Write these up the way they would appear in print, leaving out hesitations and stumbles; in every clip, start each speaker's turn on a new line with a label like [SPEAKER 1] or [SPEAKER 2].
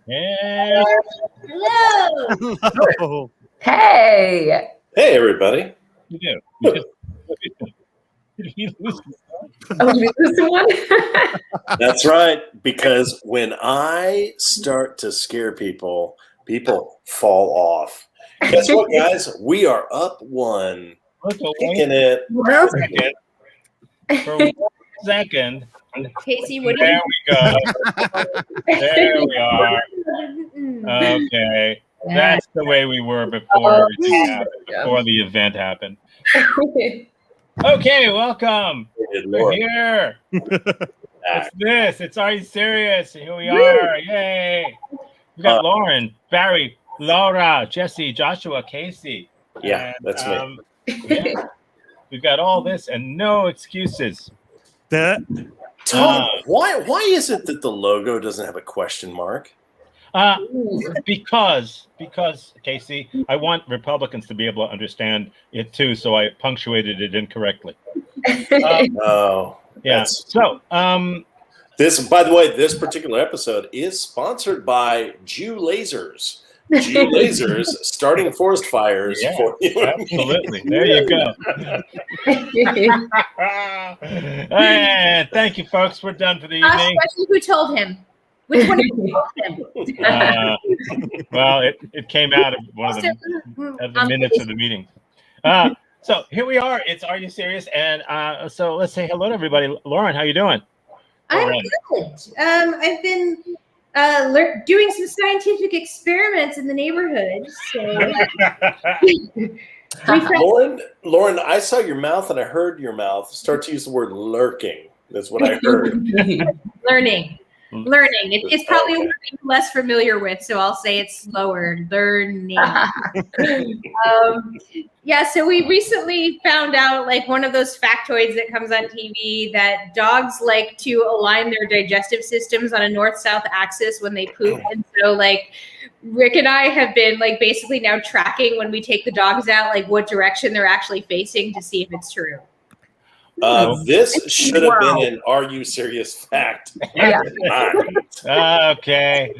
[SPEAKER 1] Hey.
[SPEAKER 2] Hello.
[SPEAKER 3] Hello.
[SPEAKER 4] Hey.
[SPEAKER 5] Hey, everybody.
[SPEAKER 1] You do. Did he lose?
[SPEAKER 4] Oh, we lose someone?
[SPEAKER 5] That's right. Because when I start to scare people, people fall off. Guess what, guys? We are up one. Kicking it.
[SPEAKER 1] For 1 second.
[SPEAKER 2] Casey, what do
[SPEAKER 1] There
[SPEAKER 2] you
[SPEAKER 1] we go. There we are. Okay. That's the way we were before everything happened, before the event happened. Okay, welcome. We're here. It's this. It's Are You Serious? Here we are. Yay. We got Lauren, Barry, Laura, Jesse, Joshua, Casey.
[SPEAKER 5] Yeah, that's me.
[SPEAKER 1] Yeah, we've got all this and no excuses.
[SPEAKER 5] Tom, why is it that the logo doesn't have a question mark?
[SPEAKER 1] Because Casey, I want Republicans to be able to understand it too, so I punctuated it incorrectly. Yeah. So,
[SPEAKER 5] this, by the way, this particular episode is sponsored by Jew Lasers. Jew Lasers starting forest fires for you.
[SPEAKER 1] Absolutely. There you go. And thank you, folks. We're done for the evening.
[SPEAKER 2] Question, who told him? Which one of you told him?
[SPEAKER 1] Well, it came out of one of the minutes of the meeting. So here we are. It's Are You Serious? And so let's say hello to everybody. Lauren, how you doing?
[SPEAKER 2] I'm good. I've been doing some scientific experiments in the neighborhood. So
[SPEAKER 5] Lauren, I saw your mouth and I heard your mouth start to use the word lurking. That's what I heard.
[SPEAKER 2] Learning. It's probably a word I'm less familiar with, so I'll say it's slower. Learning. Yeah, so we recently found out, like, one of those factoids that comes on TV, that dogs like to align their digestive systems on a north-south axis when they poop. And so, like, Rick and I have been, like, basically now tracking when we take the dogs out, like, what direction they're actually facing to see if it's true.
[SPEAKER 5] This should have been an Are You Serious fact.
[SPEAKER 1] Okay.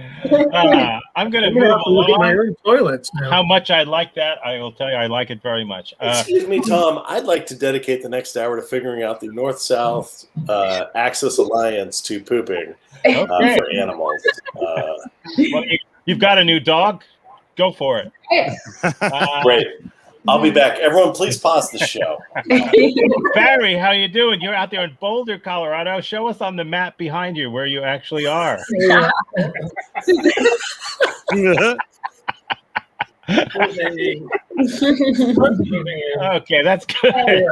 [SPEAKER 1] I'm going to move along.
[SPEAKER 3] My own toilets now.
[SPEAKER 1] How much I like that, I will tell you, I like it very much.
[SPEAKER 5] Excuse me, Tom. I'd like to dedicate the next hour to figuring out the north-south axis alliance to pooping for animals.
[SPEAKER 1] Well, you've got a new dog? Go for it.
[SPEAKER 5] Great. I'll be back. Everyone, please pause the show.
[SPEAKER 1] Barry, how you doing? You're out there in Boulder, Colorado. Show us on the map behind you where you actually are. Okay, that's good.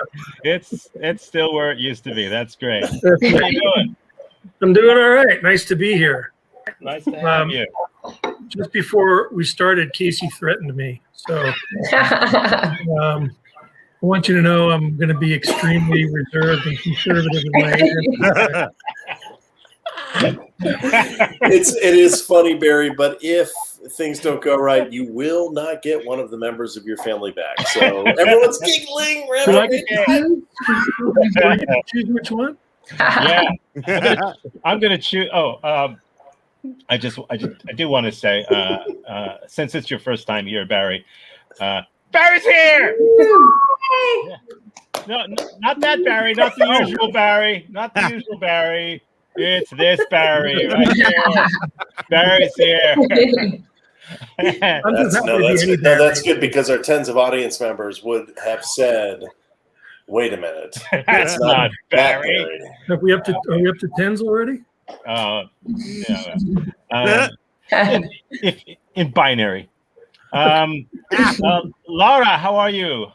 [SPEAKER 1] It's still where it used to be. That's great. How you doing?
[SPEAKER 3] I'm doing all right. Nice to be here.
[SPEAKER 1] Nice to have you.
[SPEAKER 3] Just before we started, Casey threatened me. So I want you to know I'm going to be extremely reserved and conservative in my answer.
[SPEAKER 5] It is funny, Barry, but if things don't go right, you will not get one of the members of your family back. So everyone's giggling.
[SPEAKER 3] Choose which one?
[SPEAKER 1] Yeah, I'm gonna choose. I do want to say, since it's your first time here, Barry, Barry's here. Yeah. No, not that Barry, not the usual Barry, not the usual Barry. It's this Barry right here. Barry's here.
[SPEAKER 5] That's good because our tens of audience members would have said, "Wait a minute,
[SPEAKER 1] that's not Barry."
[SPEAKER 3] Are we up to tens already?
[SPEAKER 1] In binary. Laura, how are you?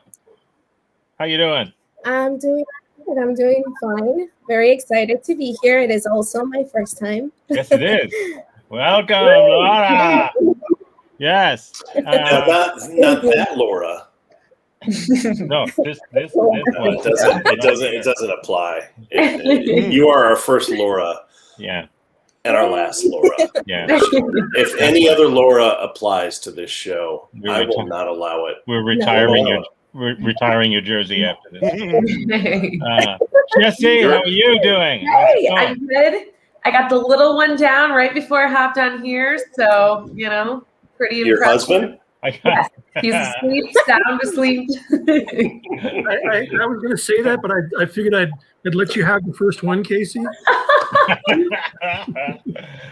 [SPEAKER 1] How you doing?
[SPEAKER 6] I'm doing good. I'm doing fine. Very excited to be here. It is also my first time.
[SPEAKER 1] Yes, it is. Welcome, Laura. Yes.
[SPEAKER 5] Not that Laura.
[SPEAKER 1] No, this one.
[SPEAKER 5] It doesn't apply. You are our first Laura.
[SPEAKER 1] Yeah.
[SPEAKER 5] And our last Laura.
[SPEAKER 1] Yeah.
[SPEAKER 5] If any other Laura applies to this show, I will not allow it.
[SPEAKER 1] We're retiring your jersey after this. Jesse, how are you doing?
[SPEAKER 4] Hey, I'm good. I got the little one down right before I hopped on here, so pretty
[SPEAKER 5] Your
[SPEAKER 4] impressive.
[SPEAKER 5] husband?
[SPEAKER 1] I got,
[SPEAKER 4] He's asleep, sound asleep.
[SPEAKER 3] I was going to say that, but I figured I'd let you have the first one, Casey.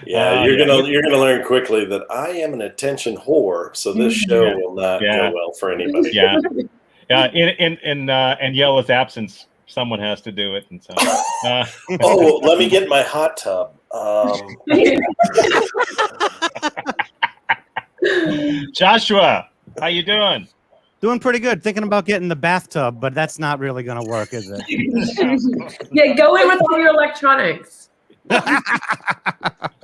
[SPEAKER 5] Yeah, you're gonna learn quickly that I am an attention whore, so this show will not go well for anybody.
[SPEAKER 1] Yeah. In Yella's absence, someone has to do it, and so.
[SPEAKER 5] Oh, let me get my hot tub.
[SPEAKER 1] Joshua, how you doing?
[SPEAKER 7] Doing pretty good. Thinking about getting the bathtub, but that's not really going to work, is it?
[SPEAKER 4] Yeah, go in with all your electronics.
[SPEAKER 2] Sounds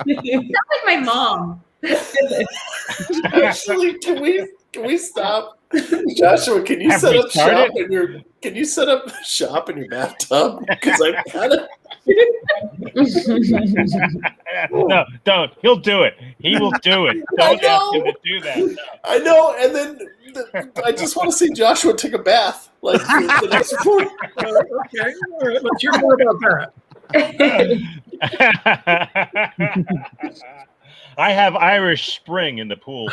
[SPEAKER 2] like my mom.
[SPEAKER 5] Actually, can we stop? Joshua, can you
[SPEAKER 1] Have
[SPEAKER 5] set
[SPEAKER 1] we
[SPEAKER 5] up
[SPEAKER 1] started?
[SPEAKER 5] shop in your bathtub? Because I kind of.
[SPEAKER 1] No, don't. He'll do it. He will do it. Don't ask him to do that. No.
[SPEAKER 5] I know, and then I just want to see Joshua take a bath like for the next 4.
[SPEAKER 3] Okay, all right, let's hear more about that.
[SPEAKER 1] I have Irish Spring in the pool.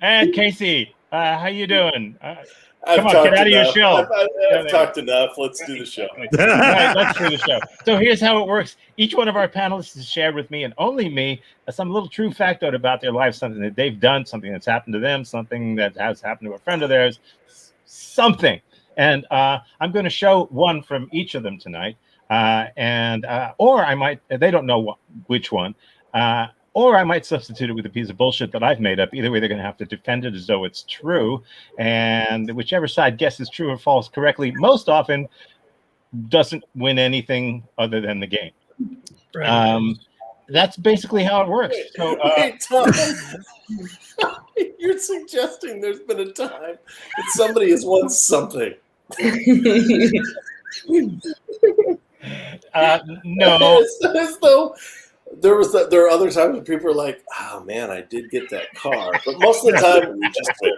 [SPEAKER 1] And Casey, how you doing? Come on, get out of your shell.
[SPEAKER 5] I've talked enough. Let's do the show.
[SPEAKER 1] Right, let's do the show. So here's how it works. Each one of our panelists has shared with me and only me some little true factoid about their life, something that they've done, something that's happened to them, something that has happened to a friend of theirs, something. And I'm going to show one from each of them tonight. Or I might, they don't know which one, or I might substitute it with a piece of bullshit that I've made up. Either way, they're going to have to defend it as though it's true. And whichever side guesses true or false correctly, most often doesn't win anything other than the game.
[SPEAKER 3] Right.
[SPEAKER 1] That's basically how it works. So,
[SPEAKER 5] Wait, Tom, you're suggesting there's been a time that somebody has won something.
[SPEAKER 1] No.
[SPEAKER 5] As though there are other times when people are like, "Oh man, I did get that car," but most of the time we just win.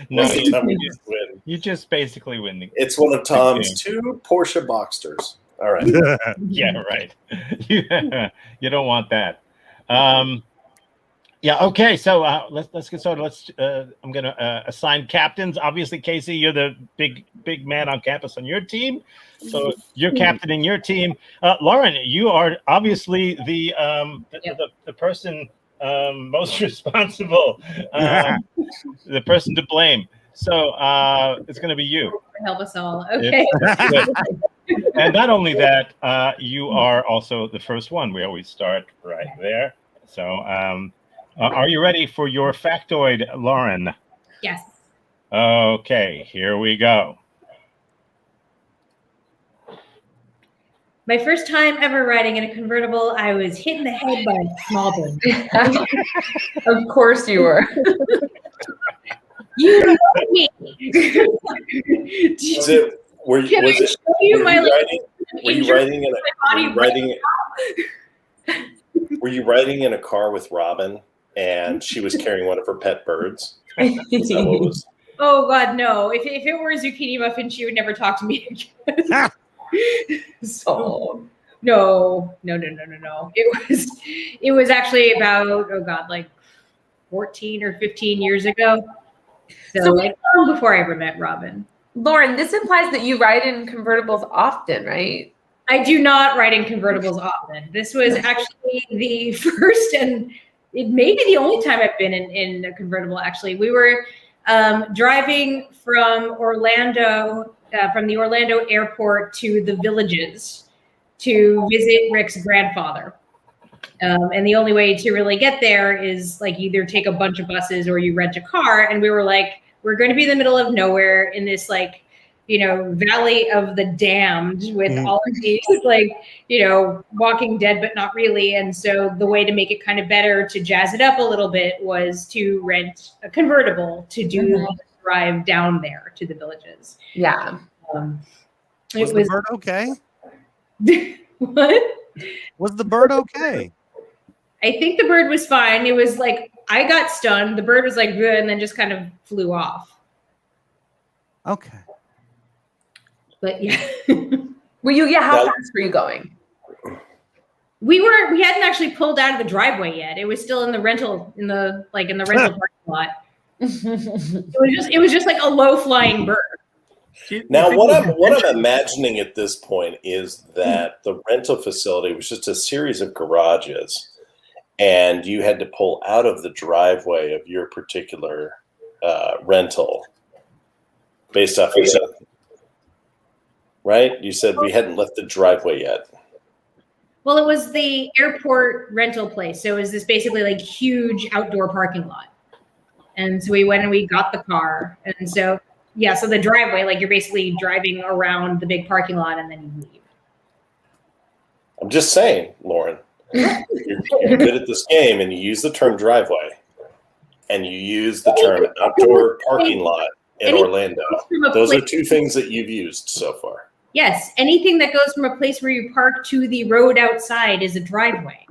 [SPEAKER 1] No,
[SPEAKER 5] Most of the time we just win.
[SPEAKER 1] you just basically win the
[SPEAKER 5] It's one of Tom's 2 Porsche Boxsters. All right.
[SPEAKER 1] Yeah, right. You don't want that. Yeah. Okay. So let's get started. I'm gonna assign captains. Obviously, Casey, you're the big man on campus on your team, so you're captaining your team. Lauren, you are obviously the person most responsible, the person to blame. So it's gonna be you.
[SPEAKER 2] Help us all. Okay.
[SPEAKER 1] And not only that, you are also the first one. We always start right there. So, are you ready for your factoid, Lauren?
[SPEAKER 2] Yes.
[SPEAKER 1] Okay, here we go.
[SPEAKER 2] My first time ever riding in a convertible, I was hit in the head by a small bird.
[SPEAKER 4] Of course you were.
[SPEAKER 2] You know me.
[SPEAKER 5] Were you riding in a car with Robin and she was carrying one of her pet birds? Is that what it was?
[SPEAKER 2] Oh God, no! If it were a zucchini muffin, she would never talk to me again. So no. It was actually about like 14 or 15 years ago. So like long before I ever met Robin.
[SPEAKER 4] Lauren, this implies that you ride in convertibles often, right?
[SPEAKER 2] I do not ride in convertibles often. This was actually the first and it may be the only time I've been in a convertible. Actually, we were driving from Orlando, from the Orlando airport to the Villages to visit Rick's grandfather. And the only way to really get there is like either take a bunch of buses or you rent a car. And we were like, we're going to be in the middle of nowhere in this like, Valley of the Damned with all of these like, Walking Dead, but not really. And so the way to make it kind of better, to jazz it up a little bit, was to rent a convertible to do the drive down there to the Villages.
[SPEAKER 4] Yeah.
[SPEAKER 7] Was the bird okay?
[SPEAKER 2] What?
[SPEAKER 7] Was the bird okay?
[SPEAKER 2] I think the bird was fine. It was like, I got stunned. The bird was like good and then just kind of flew off.
[SPEAKER 7] Okay.
[SPEAKER 2] But yeah.
[SPEAKER 4] Were you? Yeah. How
[SPEAKER 5] Now-
[SPEAKER 4] fast were you going?
[SPEAKER 2] We hadn't actually pulled out of the driveway yet. It was still in the rental parking lot. It was just like a low flying bird.
[SPEAKER 5] Now, what I'm imagining at this point is that the rental facility was just a series of garages, and you had to pull out of the driveway of your particular rental based off of that. Right? You said we hadn't left the driveway yet.
[SPEAKER 2] Well, it was the airport rental place. So it was this basically like huge outdoor parking lot. And so we went and we got the car. And so, yeah, so the driveway, like you're basically driving around the big parking lot and then you leave.
[SPEAKER 5] I'm just saying, Lauren, you're good at this game, and you use the term driveway, and you use the term outdoor parking lot in Orlando. Those are two things that you've used so far.
[SPEAKER 2] Yes, anything that goes from a place where you park to the road outside is a driveway.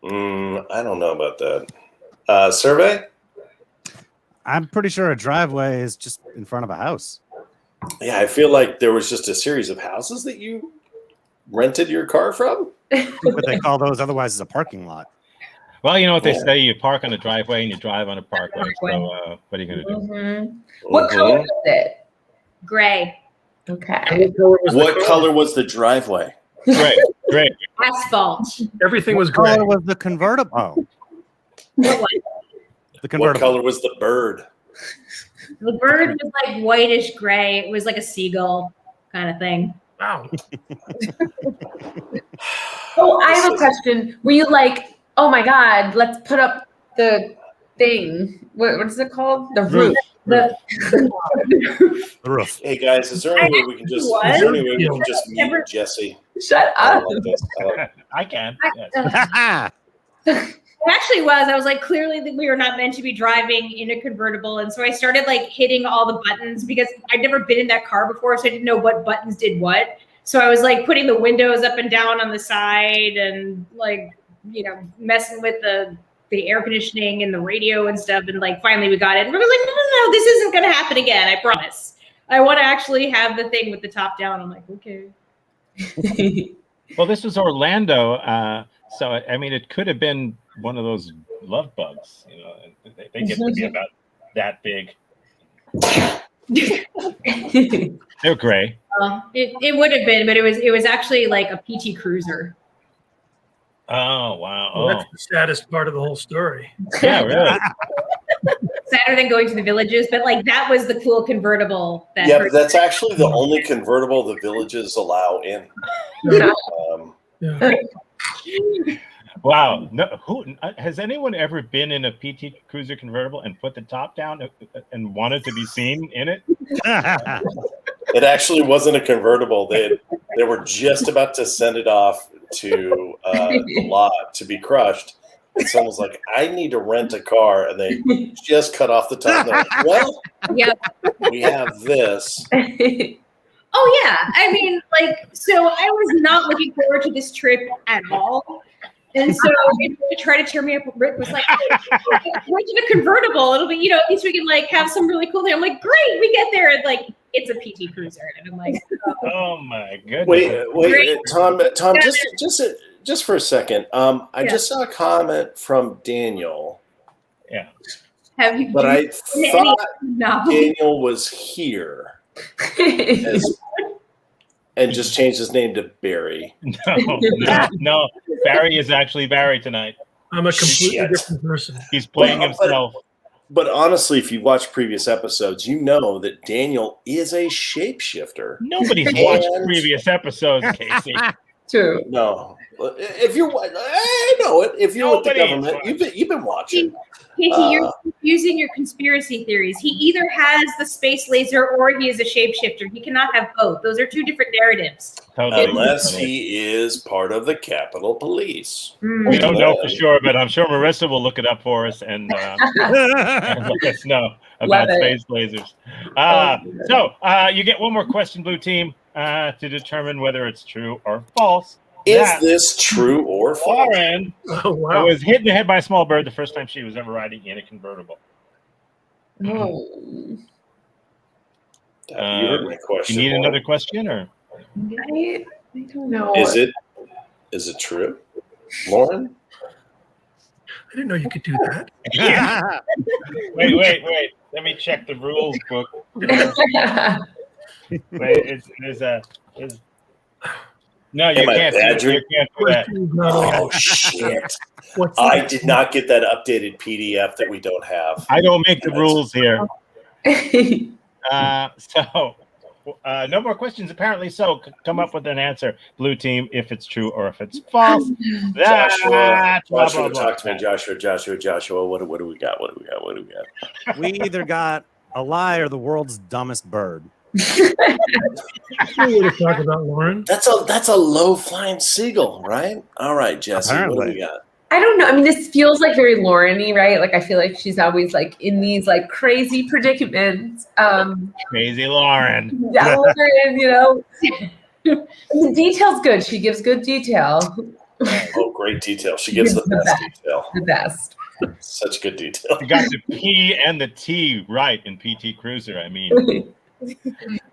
[SPEAKER 5] I don't know about that. Survey?
[SPEAKER 7] I'm pretty sure a driveway is just in front of a house.
[SPEAKER 5] Yeah, I feel like there was just a series of houses that you rented your car from.
[SPEAKER 7] But they call those otherwise as a parking lot.
[SPEAKER 1] Well, you know what they
[SPEAKER 5] Yeah.
[SPEAKER 1] say: you park on a driveway and you drive on a parkway. So, what are you going to do?
[SPEAKER 4] Mm-hmm. What
[SPEAKER 5] Mhm.
[SPEAKER 4] color was it?
[SPEAKER 2] Gray,
[SPEAKER 4] Okay.
[SPEAKER 5] What color was the driveway?
[SPEAKER 1] Great, great.
[SPEAKER 2] asphalt.
[SPEAKER 3] Everything was
[SPEAKER 7] What
[SPEAKER 3] gray.
[SPEAKER 7] color was the convertible? Oh,
[SPEAKER 2] The
[SPEAKER 7] the
[SPEAKER 5] What
[SPEAKER 7] convertible.
[SPEAKER 5] color was the bird?
[SPEAKER 2] bird was like whitish gray. It was like a seagull kind of thing.
[SPEAKER 3] Wow.
[SPEAKER 4] Oh, I have a question. Were you like, oh my God, let's put up the thing? What is it called? The roof.
[SPEAKER 2] The
[SPEAKER 7] The roof.
[SPEAKER 5] Hey guys, is there any way we can just
[SPEAKER 2] What?
[SPEAKER 5] is there any way we can just meet
[SPEAKER 2] Never-
[SPEAKER 5] Jesse?
[SPEAKER 4] Shut
[SPEAKER 5] I
[SPEAKER 4] up.
[SPEAKER 5] like this. I like-
[SPEAKER 1] I can. Yes.
[SPEAKER 2] It actually was. I was like, clearly that we were not meant to be driving in a convertible. And so I started like hitting all the buttons because I'd never been in that car before. So I didn't know what buttons did what. So I was like putting the windows up and down on the side and like, you know, messing with the air conditioning and the radio and stuff. And like, finally we got it. And we were like, no, this isn't going to happen again. I promise. I want to actually have the thing with the top down. I'm like, okay.
[SPEAKER 1] Well, this was Orlando, so I mean, it could have been one of those love bugs. You know, they get to be about that big. They're gray.
[SPEAKER 2] It would have been, but it was actually like a PT Cruiser.
[SPEAKER 1] Oh wow!
[SPEAKER 3] Well,
[SPEAKER 1] Oh,
[SPEAKER 3] that's the saddest part of the whole story.
[SPEAKER 1] yeah, really.
[SPEAKER 2] Sadder than going to the Villages, but like that was the cool convertible. That
[SPEAKER 5] Yeah, but that's actually the only convertible the villages allow in. Um,
[SPEAKER 3] Yeah.
[SPEAKER 1] Wow. No, who has anyone ever been in a PT Cruiser convertible and put the top down and wanted to be seen in it?
[SPEAKER 5] it actually wasn't a convertible. They were just about to send it off to the lot to be crushed. And someone's like, I need to rent a car. And they just cut off the top. They're like, well,
[SPEAKER 2] Yeah.
[SPEAKER 5] we have this.
[SPEAKER 2] Oh yeah. I mean, like, so I was not looking forward to this trip at all. And so to try to cheer me up, Rick was like, "We're in a convertible. It'll be, you know, at least we can like have some really cool thing." I'm like, "Great, we get there." And like, it's a PT Cruiser, and I'm like,
[SPEAKER 1] Oh my goodness!
[SPEAKER 5] Wait, Tom, just for a second. I just saw a comment from Daniel,
[SPEAKER 1] Yeah.
[SPEAKER 2] "Have you?"
[SPEAKER 5] but I thought
[SPEAKER 2] no.
[SPEAKER 5] Daniel was here and just changed his name to Barry.
[SPEAKER 1] No. Barry is actually Barry tonight.
[SPEAKER 3] I'm a completely
[SPEAKER 5] Shit.
[SPEAKER 3] different person.
[SPEAKER 1] He's playing
[SPEAKER 5] Well,
[SPEAKER 1] himself.
[SPEAKER 5] But honestly, if you watch previous episodes, you know that Daniel is a shapeshifter.
[SPEAKER 1] Nobody's watched previous episodes, Casey.
[SPEAKER 4] True.
[SPEAKER 5] No, if you're, I know it. If you're with the
[SPEAKER 1] Nobody
[SPEAKER 5] government,
[SPEAKER 1] is
[SPEAKER 5] you've been watching.
[SPEAKER 2] Casey, you're confusing your conspiracy theories. He either has the space laser or he is a shapeshifter. He cannot have both. Those are two different narratives.
[SPEAKER 1] Totally.
[SPEAKER 5] Unless he is part of the Capitol Police.
[SPEAKER 1] We don't know for sure, but I'm sure Marissa will look it up for us and let us know about
[SPEAKER 4] Love it.
[SPEAKER 1] space lasers. So you get one more question, Blue Team, to determine whether it's true or false.
[SPEAKER 5] Is this true or false?
[SPEAKER 1] Lauren
[SPEAKER 3] Oh wow.
[SPEAKER 1] was hit in the head by a small bird the first time she was ever riding in a convertible.
[SPEAKER 4] Oh.
[SPEAKER 5] You heard my question.
[SPEAKER 1] You need
[SPEAKER 5] Lauren.
[SPEAKER 1] another question, or
[SPEAKER 4] I don't know.
[SPEAKER 5] Is it true, Lauren?
[SPEAKER 3] I didn't know you could do that.
[SPEAKER 1] Wait. Let me check the rules book. Wait, no, you
[SPEAKER 5] Am I
[SPEAKER 1] can't.
[SPEAKER 5] badgering?
[SPEAKER 1] You can't do that.
[SPEAKER 3] Question's not allowed.
[SPEAKER 5] Oh shit!
[SPEAKER 3] What's
[SPEAKER 5] I
[SPEAKER 3] that?
[SPEAKER 5] did not get that updated PDF that we don't have.
[SPEAKER 1] I don't make the rules here. So, no more questions. Apparently, so come up with an answer, blue team, if it's true or if it's false.
[SPEAKER 5] Joshua,
[SPEAKER 1] Blah, blah, blah.
[SPEAKER 5] talk to me, Joshua. What do we got?
[SPEAKER 7] We either got a lie or the world's dumbest bird.
[SPEAKER 3] That's what we're talking about, Lauren.
[SPEAKER 5] That's a low flying seagull, right? All right, Jesse. What do
[SPEAKER 7] Apparently.
[SPEAKER 5] we got?
[SPEAKER 4] I don't know. I mean, this feels like very Lauren-y, right? Like I feel like she's always like in these like crazy predicaments.
[SPEAKER 1] Crazy Lauren.
[SPEAKER 4] Yeah, Lauren, you know. The detail's good. She gives good detail.
[SPEAKER 5] Oh, great detail. She gives the best detail.
[SPEAKER 4] The best.
[SPEAKER 5] Such good detail.
[SPEAKER 1] You got the P and the T right in PT Cruiser. I mean,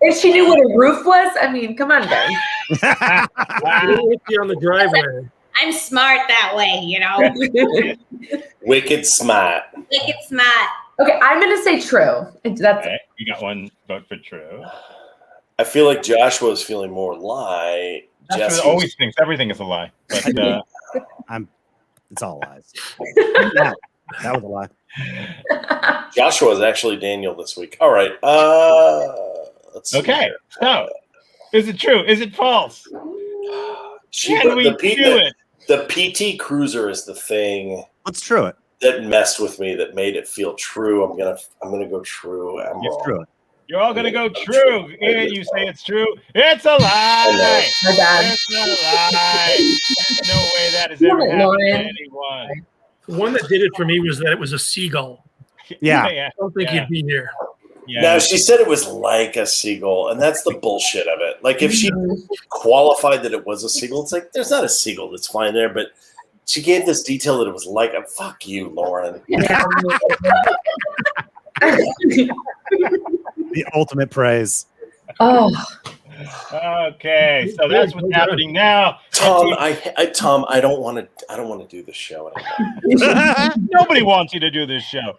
[SPEAKER 4] If she knew what a roof was, I mean, come on, guys.
[SPEAKER 3] You're on the driveway.
[SPEAKER 2] I'm smart that way, you know.
[SPEAKER 5] Wicked smart.
[SPEAKER 2] Like it's smart.
[SPEAKER 4] Okay, I'm gonna say true. That's
[SPEAKER 1] okay, you got one vote for true.
[SPEAKER 5] I feel like Joshua is feeling more lie.
[SPEAKER 1] Joshua
[SPEAKER 5] Jesse
[SPEAKER 1] always thinks everything is a lie. But
[SPEAKER 7] It's all lies. Yeah, that was a lie.
[SPEAKER 5] Joshua is actually Daniel this week. All right. Let's see
[SPEAKER 1] okay.
[SPEAKER 5] here.
[SPEAKER 1] So, is it true? Is it false? Can we do it?
[SPEAKER 5] The PT Cruiser is the thing
[SPEAKER 7] Let's true it.
[SPEAKER 5] that messed with me, that made it feel true. I'm gonna go true. I'm
[SPEAKER 7] Let's
[SPEAKER 5] wrong.
[SPEAKER 7] true it.
[SPEAKER 1] You're all gonna go true. And you say it's true. It's a lie.
[SPEAKER 4] my bad.
[SPEAKER 1] It's a lie. There's no way that has ever happened to anyone.
[SPEAKER 3] The one that did it for me was that it was a seagull.
[SPEAKER 7] Yeah.
[SPEAKER 3] I don't think
[SPEAKER 1] Yeah.
[SPEAKER 3] you'd be here.
[SPEAKER 1] Yeah.
[SPEAKER 5] Now she said it was like a seagull, and that's the bullshit of it. Like if she qualified that it was a seagull, it's like there's not a seagull that's flying there, but she gave this detail that it was like a fuck you, Lauren.
[SPEAKER 7] The ultimate praise.
[SPEAKER 4] Oh,
[SPEAKER 1] Okay, so that's what's happening now.
[SPEAKER 5] Tom, Tom, I don't want to do the show anymore.
[SPEAKER 1] Nobody wants you to do this show.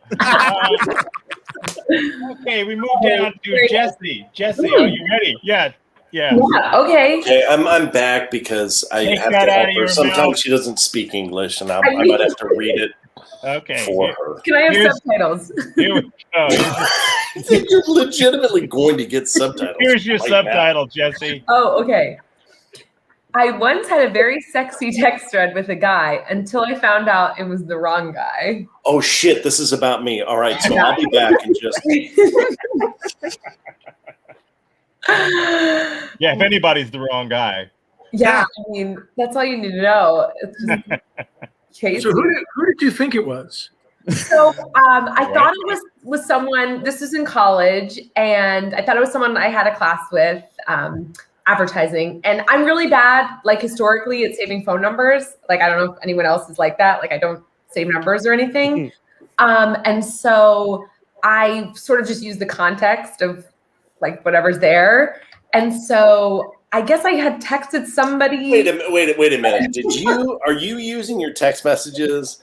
[SPEAKER 1] Okay, we move down to Jesse. Jesse, are you ready? Yeah.
[SPEAKER 4] yeah. Okay.
[SPEAKER 5] Okay, I'm back because I
[SPEAKER 1] Take
[SPEAKER 5] have
[SPEAKER 1] that
[SPEAKER 5] to
[SPEAKER 1] out
[SPEAKER 5] help
[SPEAKER 1] of
[SPEAKER 5] her.
[SPEAKER 1] your
[SPEAKER 5] Sometimes
[SPEAKER 1] mouth.
[SPEAKER 5] she doesn't speak English, and I might have to read it
[SPEAKER 1] Okay.
[SPEAKER 5] for her.
[SPEAKER 4] Can I have
[SPEAKER 1] Here's-
[SPEAKER 4] subtitles?
[SPEAKER 1] Here we go.
[SPEAKER 5] I think you're legitimately going to get subtitles.
[SPEAKER 1] Here's your
[SPEAKER 5] right now.
[SPEAKER 1] subtitle, Jesse.
[SPEAKER 4] Oh, okay. I once had a very sexy text thread with a guy until I found out it was the wrong guy.
[SPEAKER 5] Oh shit! This is about me. All right, so I'll be back in just.
[SPEAKER 1] Yeah, if anybody's the wrong guy.
[SPEAKER 4] Yeah, I mean, that's all you need to know. It's just crazy.
[SPEAKER 3] So who did you think it was?
[SPEAKER 4] So I thought it was someone, this was in college, and I thought it was someone I had a class with, advertising. And I'm really bad, like historically, at saving phone numbers. Like, I don't know if anyone else is like that. Like, I don't save numbers or anything. And so I sort of just use the context of like whatever's there. And so I guess I had texted somebody.
[SPEAKER 5] Wait a minute. Are you using your text messages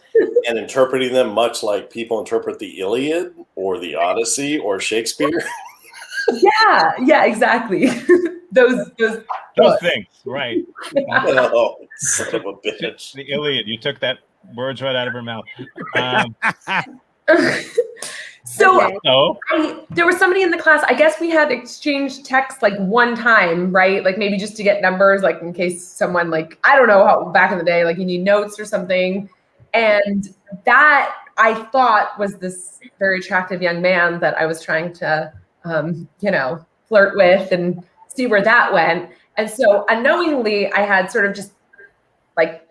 [SPEAKER 5] and interpreting them much like people interpret the Iliad or the Odyssey or Shakespeare?
[SPEAKER 4] Yeah, exactly. those
[SPEAKER 1] things, right?
[SPEAKER 5] Oh, son of a bitch.
[SPEAKER 1] The Iliad. You took that words right out of her mouth.
[SPEAKER 4] So
[SPEAKER 1] So
[SPEAKER 4] there was somebody in the class, I guess we had exchanged texts like one time, right? Like maybe just to get numbers, like in case someone like, I don't know how back in the day, like you need notes or something. And that I thought was this very attractive young man that I was trying to, flirt with and see where that went. And so unknowingly, I had sort of just like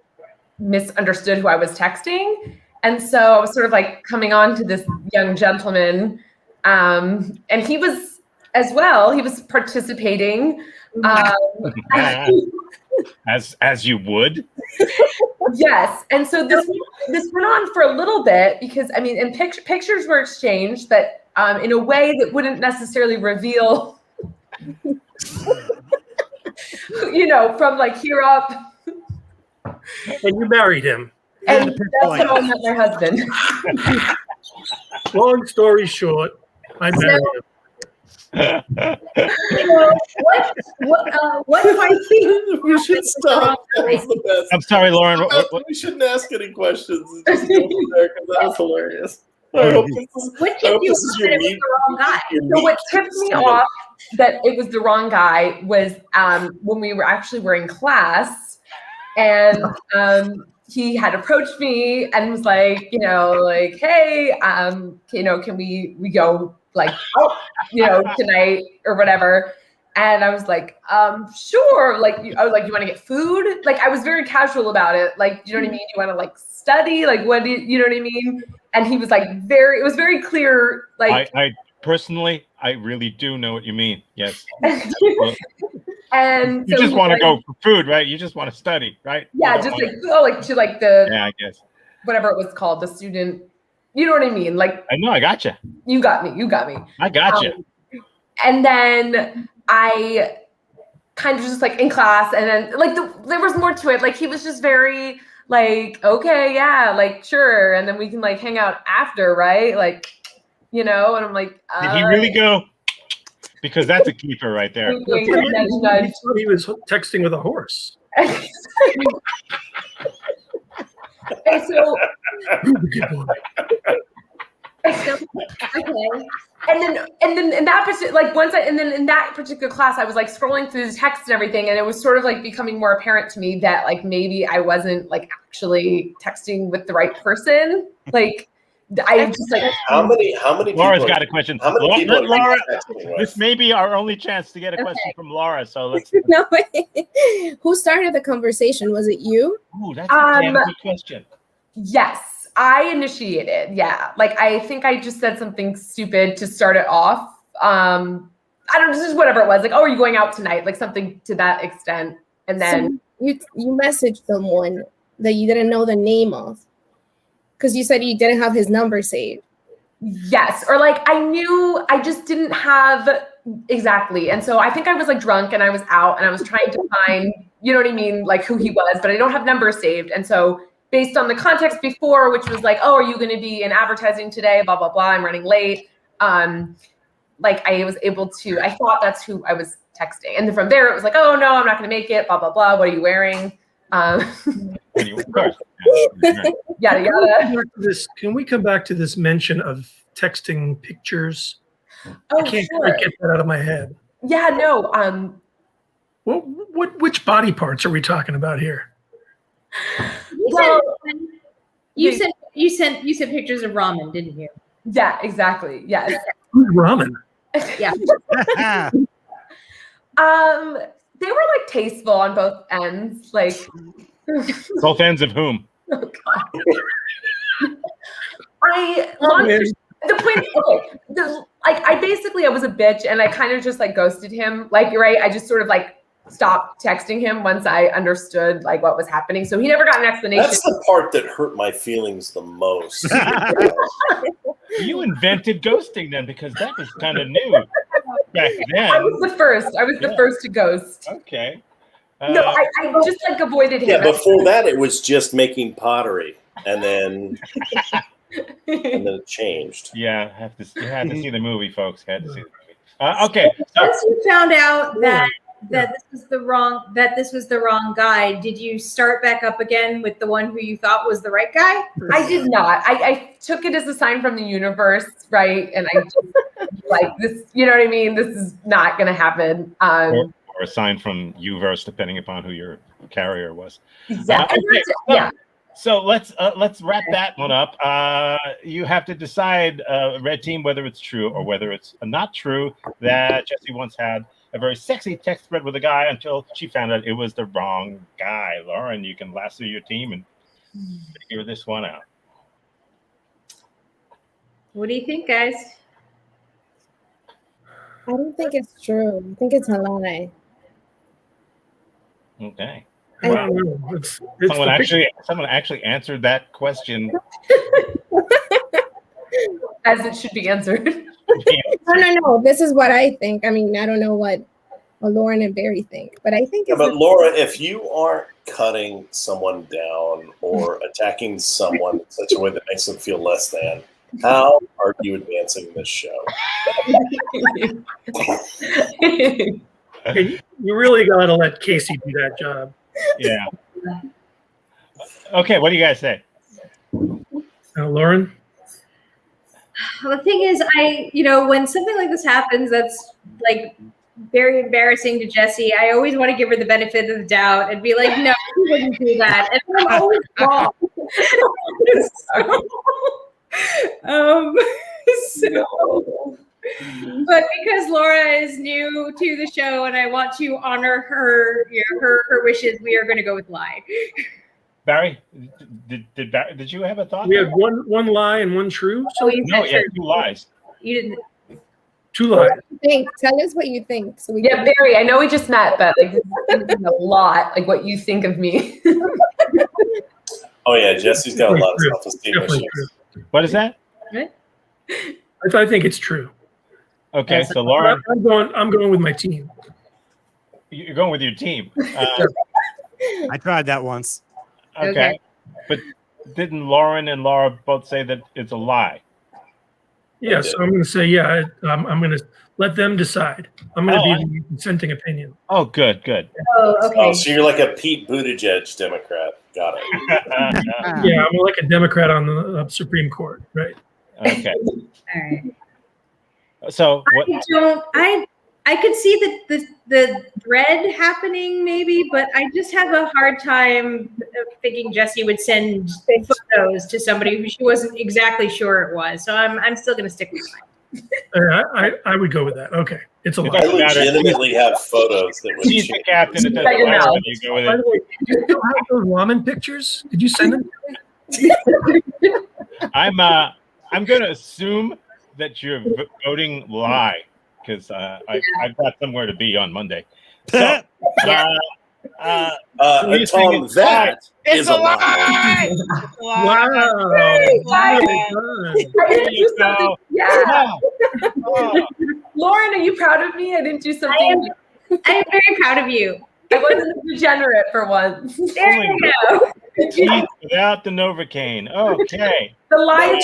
[SPEAKER 4] misunderstood who I was texting. And so I was sort of like coming on to this young gentleman, and he was as well. He was participating.
[SPEAKER 1] as you would.
[SPEAKER 4] Yes, and so this went on for a little bit because I mean, and pictures were exchanged, but in a way that wouldn't necessarily reveal you know, from like here up.
[SPEAKER 3] And you married him.
[SPEAKER 4] And that's when I met my husband.
[SPEAKER 3] Long story short, I married him.
[SPEAKER 2] What do I think?
[SPEAKER 5] We should stop. That was the best.
[SPEAKER 1] I'm sorry, Lauren. What?
[SPEAKER 5] We shouldn't ask any questions. Just go from there because that was hilarious. I hope
[SPEAKER 2] What
[SPEAKER 5] I hope
[SPEAKER 2] tipped you
[SPEAKER 5] this is
[SPEAKER 2] off
[SPEAKER 5] your
[SPEAKER 2] that it was
[SPEAKER 5] meat.
[SPEAKER 2] the wrong guy?
[SPEAKER 5] your
[SPEAKER 4] So what
[SPEAKER 5] meat
[SPEAKER 4] tipped me
[SPEAKER 5] stand.
[SPEAKER 4] off that it was the wrong guy was when we were in class, and he had approached me and was like, you know, like, hey, you know, can we go like out, you know, tonight or whatever. And I was like, sure. Like, I was like, you want to get food? Like, I was very casual about it. Like, you know what I mean? You want to like study? Like, what do you know what I mean? And he was like, it was very clear. Like,
[SPEAKER 1] I personally, I really do know what you mean. Yes.
[SPEAKER 4] and
[SPEAKER 1] You
[SPEAKER 4] so
[SPEAKER 1] just
[SPEAKER 4] he
[SPEAKER 1] want to
[SPEAKER 4] was
[SPEAKER 1] go for food, right? You just want to study, right?
[SPEAKER 4] yeah,
[SPEAKER 1] You don't
[SPEAKER 4] just
[SPEAKER 1] wanna-
[SPEAKER 4] like to like the
[SPEAKER 1] Yeah, I guess.
[SPEAKER 4] whatever it was called, the student. You know what I mean? Like,
[SPEAKER 1] I know. I got you.
[SPEAKER 4] you got me.
[SPEAKER 1] I got you.
[SPEAKER 4] And then I kind of just like in class, and then like there was more to it. Like he was just very like, okay, yeah, like sure, and then we can like hang out after, right? Like, you know, and I'm like,
[SPEAKER 1] Did he really go? Because that's a keeper right there.
[SPEAKER 4] wink, wink, nudge, nudge.
[SPEAKER 3] He was texting with a horse.
[SPEAKER 4] And so
[SPEAKER 3] Good boy.
[SPEAKER 2] Okay.
[SPEAKER 4] and then in that particular in that particular class I was like scrolling through the text and everything, and it was sort of like becoming more apparent to me that like maybe I wasn't like actually texting with the right person. Like I just like
[SPEAKER 5] How many
[SPEAKER 1] Laura's
[SPEAKER 5] people?
[SPEAKER 1] got a question.
[SPEAKER 5] How many people? are you
[SPEAKER 1] Laura,
[SPEAKER 5] texting with?
[SPEAKER 1] this may be our only chance to get a question from Laura. So let's.
[SPEAKER 6] No way. Who started the conversation? Was it you?
[SPEAKER 1] Ooh, that's a damn good question.
[SPEAKER 4] yes, I initiated. Yeah, like I think I just said something stupid to start it off. I don't know, just whatever it was. Like, oh, are you going out tonight? Like something to that extent. And then
[SPEAKER 6] So you messaged someone that you didn't know the name of, because you said you didn't have his number saved.
[SPEAKER 4] yes, or like I just didn't have exactly. And so I think I was like drunk and I was out and I was trying to find, you know what I mean, like who he was, but I don't have numbers saved. And so based on the context before, which was like, oh, are you going to be in advertising today? Blah, blah, blah. I'm running late. Like I was able to, I thought that's who I was texting. And then from there, it was like, oh no, I'm not going to make it. Blah, blah, blah. What are you wearing?
[SPEAKER 1] Of course.
[SPEAKER 4] Yada, yada.
[SPEAKER 3] Can we come back to this mention of texting pictures?
[SPEAKER 4] Oh,
[SPEAKER 3] I can't
[SPEAKER 4] sure.
[SPEAKER 3] quite get that out of my head.
[SPEAKER 4] Yeah, no.
[SPEAKER 3] Which body parts are we talking about here?
[SPEAKER 4] Well,
[SPEAKER 2] You sent pictures of ramen, didn't you?
[SPEAKER 4] yeah, exactly. Yes.
[SPEAKER 3] Ramen.
[SPEAKER 2] Yeah.
[SPEAKER 4] They were like tasteful on both ends. Like,
[SPEAKER 1] Both ends of whom?
[SPEAKER 4] oh God. The point, okay, I was a bitch and I kind of just like ghosted him. Like, you're right. I just sort of like stopped texting him once I understood like what was happening. So he never got an explanation.
[SPEAKER 5] That's the part that hurt my feelings the most.
[SPEAKER 1] You invented ghosting then, because that was kind of new back
[SPEAKER 4] I
[SPEAKER 1] then.
[SPEAKER 4] was the first. I was the first to ghost.
[SPEAKER 1] Okay.
[SPEAKER 4] No, I just like avoided him.
[SPEAKER 5] Yeah, before that it was just making pottery, and then it changed.
[SPEAKER 1] Yeah, you had to see the movie, folks. Had to see the movie. Okay. So,
[SPEAKER 2] Once you found out that this was the wrong guy, did you start back up again with the one who you thought was the right guy?
[SPEAKER 4] I did not. I took it as a sign from the universe, right? And I just like this, you know what I mean? This is not going to happen.
[SPEAKER 1] or a sign from Uverse, depending upon who your carrier was.
[SPEAKER 4] Exactly.
[SPEAKER 1] Okay,
[SPEAKER 4] Yeah.
[SPEAKER 1] So let's wrap that one up. You have to decide, Red Team, whether it's true or whether it's not true that Jessie once had a very sexy text thread with a guy until she found out it was the wrong guy. Lauren, you can lasso your team and figure this one out.
[SPEAKER 2] What do you think, guys?
[SPEAKER 6] I don't think it's true. I think it's a lie.
[SPEAKER 1] Okay.
[SPEAKER 6] I-
[SPEAKER 1] Wow.
[SPEAKER 3] It's
[SPEAKER 1] Someone actually answered that question.
[SPEAKER 4] As it should be answered.
[SPEAKER 6] No. This is what I think. I mean, I don't know what what Lauren and Barry think. But I think
[SPEAKER 5] Yeah,
[SPEAKER 6] it's
[SPEAKER 5] but Laura, if you aren't cutting someone down or attacking someone in such a way that makes them feel less than, how are you advancing this show?
[SPEAKER 3] Hey, you really got to let Casey do that job.
[SPEAKER 1] Yeah. Okay, what do you guys say?
[SPEAKER 3] Lauren?
[SPEAKER 2] The thing is, when something like this happens, that's like very embarrassing to Jessie. I always want to give her the benefit of the doubt and be like, no, she wouldn't do that. And I'm always wrong. But because Laura is new to the show and I want to honor her, her wishes, we are going to go with lie.
[SPEAKER 1] Barry, did you have a thought?
[SPEAKER 3] We have one lie and one true.
[SPEAKER 2] Oh, you
[SPEAKER 1] No,
[SPEAKER 2] said
[SPEAKER 1] yeah,
[SPEAKER 2] true.
[SPEAKER 1] 2 lies.
[SPEAKER 2] You didn't.
[SPEAKER 3] 2 lies.
[SPEAKER 6] tell us what you think. So we
[SPEAKER 4] Yeah, Barry, I know we just met, but like this is a lot, like what you think of me.
[SPEAKER 5] Oh yeah, Jesse's got a lot of self-esteem
[SPEAKER 3] Definitely
[SPEAKER 5] issues.
[SPEAKER 3] true.
[SPEAKER 1] What is that?
[SPEAKER 3] I think it's true.
[SPEAKER 1] Okay, so Lauren,
[SPEAKER 3] I'm going with my team.
[SPEAKER 1] you're going with your team.
[SPEAKER 7] I tried that once.
[SPEAKER 1] Okay. But didn't Lauren and Laura both say that it's a lie?
[SPEAKER 3] Yeah, so I'm going to say, I'm going to let them decide. I'm going to
[SPEAKER 1] Oh,
[SPEAKER 3] be the consenting opinion.
[SPEAKER 1] Oh, good.
[SPEAKER 2] Oh, okay.
[SPEAKER 5] Oh, so you're like a Pete Buttigieg Democrat. Got it.
[SPEAKER 3] Yeah, I'm like a Democrat on the Supreme Court, right?
[SPEAKER 1] Okay.
[SPEAKER 2] All right.
[SPEAKER 1] So what?
[SPEAKER 2] I could see the thread happening maybe, but I just have a hard time thinking Jessie would send photos to somebody who she wasn't exactly sure it was. So I'm still going to stick with mine.
[SPEAKER 3] I would go with that. Okay, it's a
[SPEAKER 1] It
[SPEAKER 3] lie.
[SPEAKER 5] I
[SPEAKER 1] doesn't matter.
[SPEAKER 5] legitimately have photos that would
[SPEAKER 1] She's the
[SPEAKER 5] change.
[SPEAKER 1] captain. It doesn't
[SPEAKER 4] Shut your
[SPEAKER 1] matter
[SPEAKER 4] mouth.
[SPEAKER 1] when you go with
[SPEAKER 3] By
[SPEAKER 1] it.
[SPEAKER 3] the way, did you still have those ramen pictures? Did you send them?
[SPEAKER 1] I'm going to assume that you're voting lie because I've got somewhere to be on Monday. So, you think
[SPEAKER 5] Tom,
[SPEAKER 1] it's
[SPEAKER 5] that
[SPEAKER 1] It's
[SPEAKER 5] is
[SPEAKER 1] a
[SPEAKER 5] a lie.
[SPEAKER 3] Wow.
[SPEAKER 2] Hey,
[SPEAKER 3] Well done.
[SPEAKER 2] I
[SPEAKER 1] There you go.
[SPEAKER 4] Yeah.
[SPEAKER 1] Oh,
[SPEAKER 4] Lauren, are you proud of me? I didn't do something.
[SPEAKER 2] I am very proud of you.
[SPEAKER 4] I wasn't a degenerate for once.
[SPEAKER 2] There you go.
[SPEAKER 1] teeth without the Novocaine. Okay.
[SPEAKER 4] The lie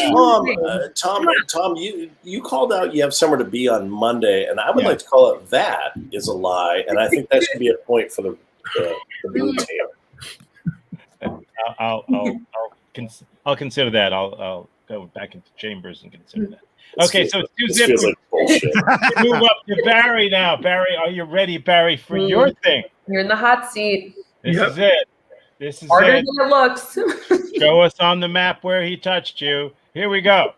[SPEAKER 5] Tom, you called out you have somewhere to be on Monday, and I would
[SPEAKER 1] Yeah.
[SPEAKER 5] like to call it that is a lie, and I think that should be a point for the blue team.
[SPEAKER 1] I'll consider that. I'll go back into chambers and consider that. Okay, so it's
[SPEAKER 5] This
[SPEAKER 1] 2-0.
[SPEAKER 5] feels like bullshit.
[SPEAKER 1] Move up to Barry now. Barry, are you ready, Barry, for your thing?
[SPEAKER 4] You're in the hot seat.
[SPEAKER 1] This
[SPEAKER 3] Yep.
[SPEAKER 1] is it. This is
[SPEAKER 4] Harder
[SPEAKER 1] it.
[SPEAKER 4] than it looks.
[SPEAKER 1] Show us on the map where he touched you. Here we go.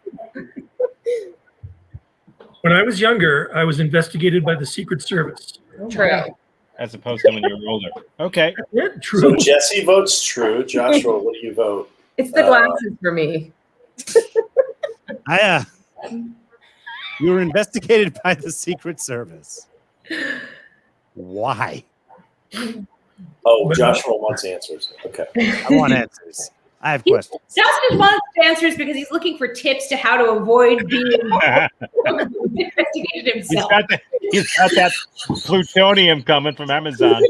[SPEAKER 3] When I was younger, I was investigated by the Secret Service.
[SPEAKER 4] True.
[SPEAKER 1] As opposed to when you're older. Okay.
[SPEAKER 3] Yeah,
[SPEAKER 5] So
[SPEAKER 3] true.
[SPEAKER 5] Jesse votes true. Joshua, what do you vote?
[SPEAKER 4] It's the glasses for me.
[SPEAKER 7] You were investigated by the Secret Service. Why?
[SPEAKER 5] Oh, Joshua wants answers. Okay.
[SPEAKER 7] I want answers. I have questions.
[SPEAKER 2] Justin wants answers because he's looking for tips to how to avoid being investigated himself.
[SPEAKER 1] He's got that plutonium coming from Amazon.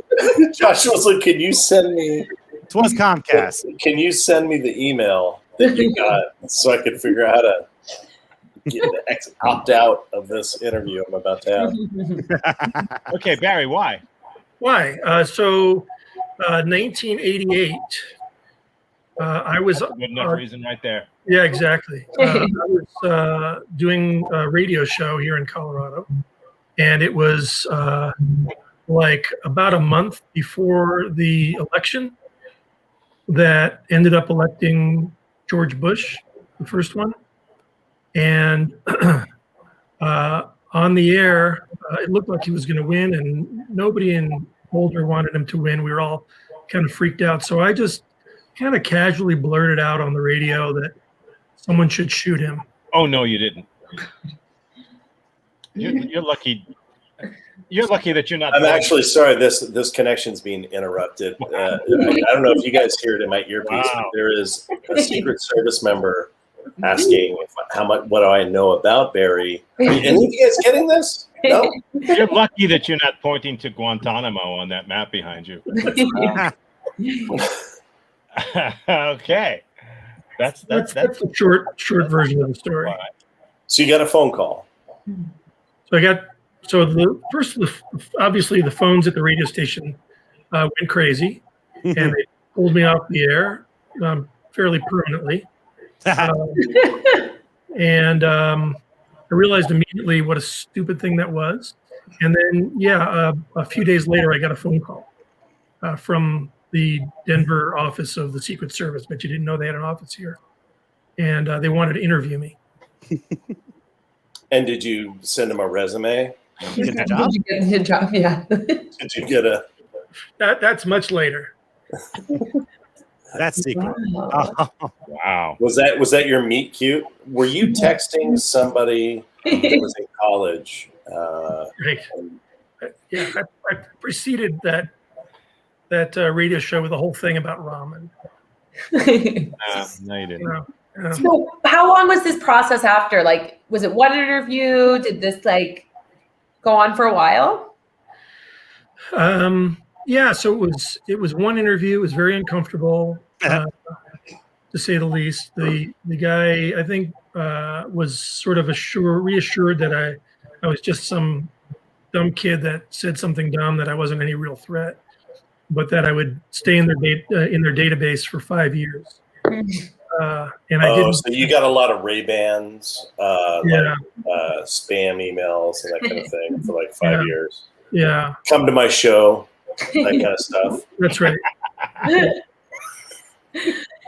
[SPEAKER 5] Joshua's like, can you send me the email that you got so I can figure out how to opt out of this interview I'm about to have?
[SPEAKER 1] Okay, Barry, why?
[SPEAKER 3] Why? 1988. I was
[SPEAKER 1] Good enough reason right there.
[SPEAKER 3] Yeah, exactly. I was doing a radio show here in Colorado, and it was like about a month before the election that ended up electing George Bush, the first one. And on the air, it looked like he was going to win, and nobody in Boulder wanted him to win. We were all kind of freaked out. So I just kind of casually blurted out on the radio that someone should shoot him.
[SPEAKER 1] Oh no, you didn't. You're lucky. You're lucky that you're not.
[SPEAKER 5] I'm actually sorry. This connection's being interrupted. I don't know if you guys hear it in my earpiece.
[SPEAKER 1] Wow.
[SPEAKER 5] But there is a Secret Service member asking what do I know about Barry. Are any of you guys getting this? Nope.
[SPEAKER 1] You're lucky that you're not pointing to Guantanamo on that map behind you. Okay. That's
[SPEAKER 3] the short version of the story.
[SPEAKER 5] So you got a phone call.
[SPEAKER 3] Obviously the phones at the radio station went crazy, and they pulled me off the air fairly permanently. And I realized immediately what a stupid thing that was. And then, a few days later, I got a phone call from the Denver office of the Secret Service, but you didn't know they had an office here. And they wanted to interview me.
[SPEAKER 5] And did you send them a resume?
[SPEAKER 7] Get the job?
[SPEAKER 4] Did you get a job? Yeah.
[SPEAKER 5] Did you get a?
[SPEAKER 3] That's much later.
[SPEAKER 7] That's secret.
[SPEAKER 4] Wow.
[SPEAKER 7] Oh,
[SPEAKER 1] wow.
[SPEAKER 5] Was that your meet cute? Were you texting somebody that was in college?
[SPEAKER 3] Right. Yeah, I preceded that radio show with a whole thing about ramen.
[SPEAKER 1] No, you didn't.
[SPEAKER 4] So how long was this process after? Like, was it one interview? Did this go on for a while?
[SPEAKER 3] Yeah, so it was one interview. It was very uncomfortable, to say the least. The guy, I think, was sort of reassured that I was just some dumb kid that said something dumb, that I wasn't any real threat, but that I would stay in their database for 5 years. And I didn't.
[SPEAKER 5] So you got a lot of Ray-Bans,
[SPEAKER 3] Yeah.
[SPEAKER 5] spam emails and that kind of thing for 5 years.
[SPEAKER 3] Yeah,
[SPEAKER 5] Come to my show, that kind of stuff.
[SPEAKER 3] that's right.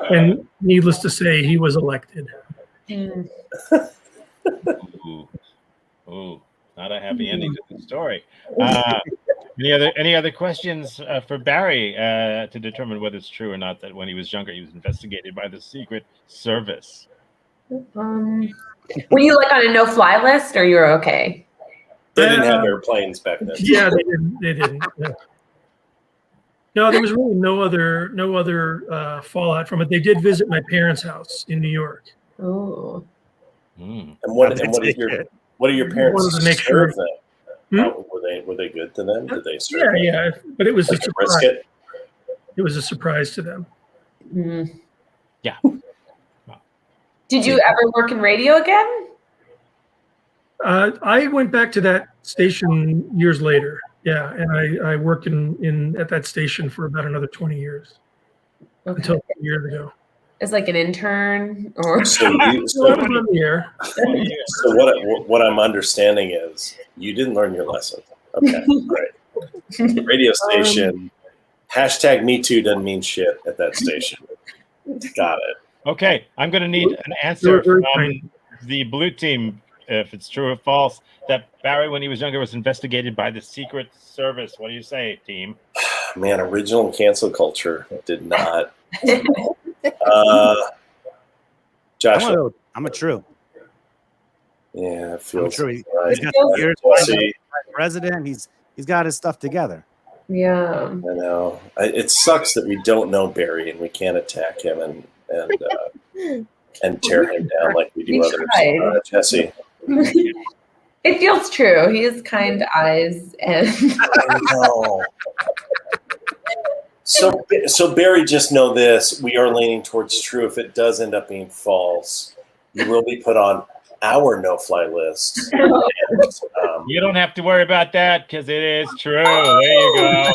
[SPEAKER 3] And needless to say, he was elected.
[SPEAKER 1] Ooh, not a happy ending to the story. Any other questions for Barry to determine whether it's true or not that when he was younger he was investigated by the Secret Service?
[SPEAKER 4] Were you on a no-fly list, or you were okay?
[SPEAKER 5] They didn't have airplanes back then.
[SPEAKER 3] Yeah, they didn't. Yeah. No, there was really no other fallout from it. They did visit my parents' house in New York.
[SPEAKER 4] Oh.
[SPEAKER 5] And what are your parents
[SPEAKER 3] Wanted to make
[SPEAKER 5] serve
[SPEAKER 3] sure.
[SPEAKER 5] them? How, were they good to them? Did they serve them?
[SPEAKER 3] Yeah, but it was a
[SPEAKER 5] Like a
[SPEAKER 3] surprise.
[SPEAKER 5] brisket?
[SPEAKER 3] It was a surprise to them.
[SPEAKER 1] Yeah.
[SPEAKER 4] Did you ever work in radio again?
[SPEAKER 3] I went back to that station years later. Yeah, and I worked at that station for about another 20 years until 2 years ago.
[SPEAKER 4] As an intern, or
[SPEAKER 5] So
[SPEAKER 3] So I was on the air.
[SPEAKER 5] what I'm understanding is you didn't learn your lesson. Okay, great. Radio station. #MeToo doesn't mean shit at that station. Got it.
[SPEAKER 1] Okay, I'm going to need an answer from the blue team, if it's true or false, that Barry, when he was younger, was investigated by the Secret Service. What do you say, team?
[SPEAKER 5] Man, original cancel culture did not. Josh,
[SPEAKER 7] I'm a true.
[SPEAKER 5] yeah, it feels
[SPEAKER 7] I'm true.
[SPEAKER 5] right.
[SPEAKER 7] He's got the years
[SPEAKER 5] See,
[SPEAKER 7] president. He's got his stuff together.
[SPEAKER 4] yeah.
[SPEAKER 5] I know. It sucks that we don't know Barry and we can't attack him and tear him down like we do
[SPEAKER 4] We
[SPEAKER 5] others.
[SPEAKER 4] tried.
[SPEAKER 5] Jesse.
[SPEAKER 4] It feels true. He has kind eyes, and
[SPEAKER 5] I know. So Barry, just know this: we are leaning towards true. If it does end up being false, you will be put on our no-fly list. And,
[SPEAKER 1] You don't have to worry about that because it is true. There you go.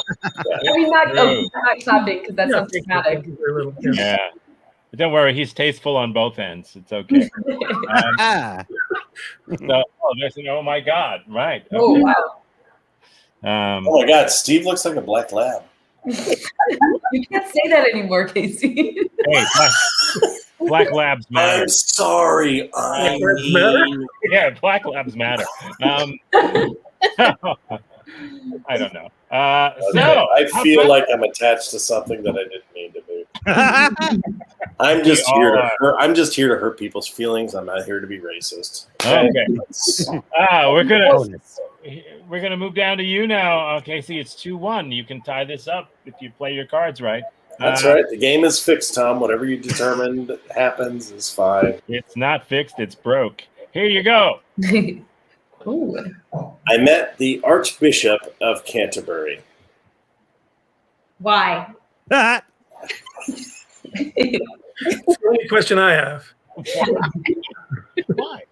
[SPEAKER 4] not
[SPEAKER 1] True.
[SPEAKER 4] not clapping because that sounds dramatic.
[SPEAKER 1] Yeah. But don't worry, he's tasteful on both ends. It's okay. There's an oh my God. Right.
[SPEAKER 4] Oh
[SPEAKER 1] Okay.
[SPEAKER 4] wow!
[SPEAKER 5] oh my God, Steve looks like a black lab.
[SPEAKER 4] You can't say that anymore, Casey.
[SPEAKER 1] Hey, black labs matter.
[SPEAKER 5] I'm sorry. I
[SPEAKER 3] Labs matter?
[SPEAKER 5] mean,
[SPEAKER 1] Yeah, black labs matter. I don't know.
[SPEAKER 5] I feel like I'm attached to something that I didn't mean to be. I'm just here to hurt people's feelings. I'm not here to be racist.
[SPEAKER 1] Okay. We're gonna move down to you now, Casey. It's 2-1. You can tie this up if you play your cards right.
[SPEAKER 5] That's right. The game is fixed, Tom. Whatever you determined happens is fine.
[SPEAKER 1] It's not fixed. It's broke. Here you go.
[SPEAKER 4] Ooh.
[SPEAKER 5] I met the Archbishop of Canterbury.
[SPEAKER 2] Why?
[SPEAKER 3] That's the only question I have.
[SPEAKER 1] Why?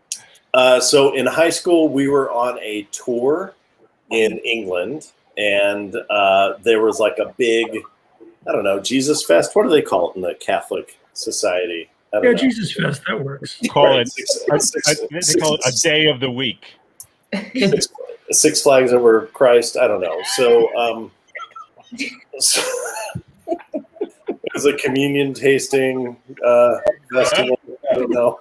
[SPEAKER 5] So in high school, we were on a tour in England, and there was like a big, I don't know, Jesus Fest. What do they call it in the Catholic society? I don't
[SPEAKER 3] Yeah,
[SPEAKER 5] know.
[SPEAKER 3] Jesus Fest, that works.
[SPEAKER 1] Call it
[SPEAKER 5] Six-
[SPEAKER 1] they call it a day of the week.
[SPEAKER 5] Six Flags Over Christ. I don't know. So, so it was a communion tasting festival. I don't know.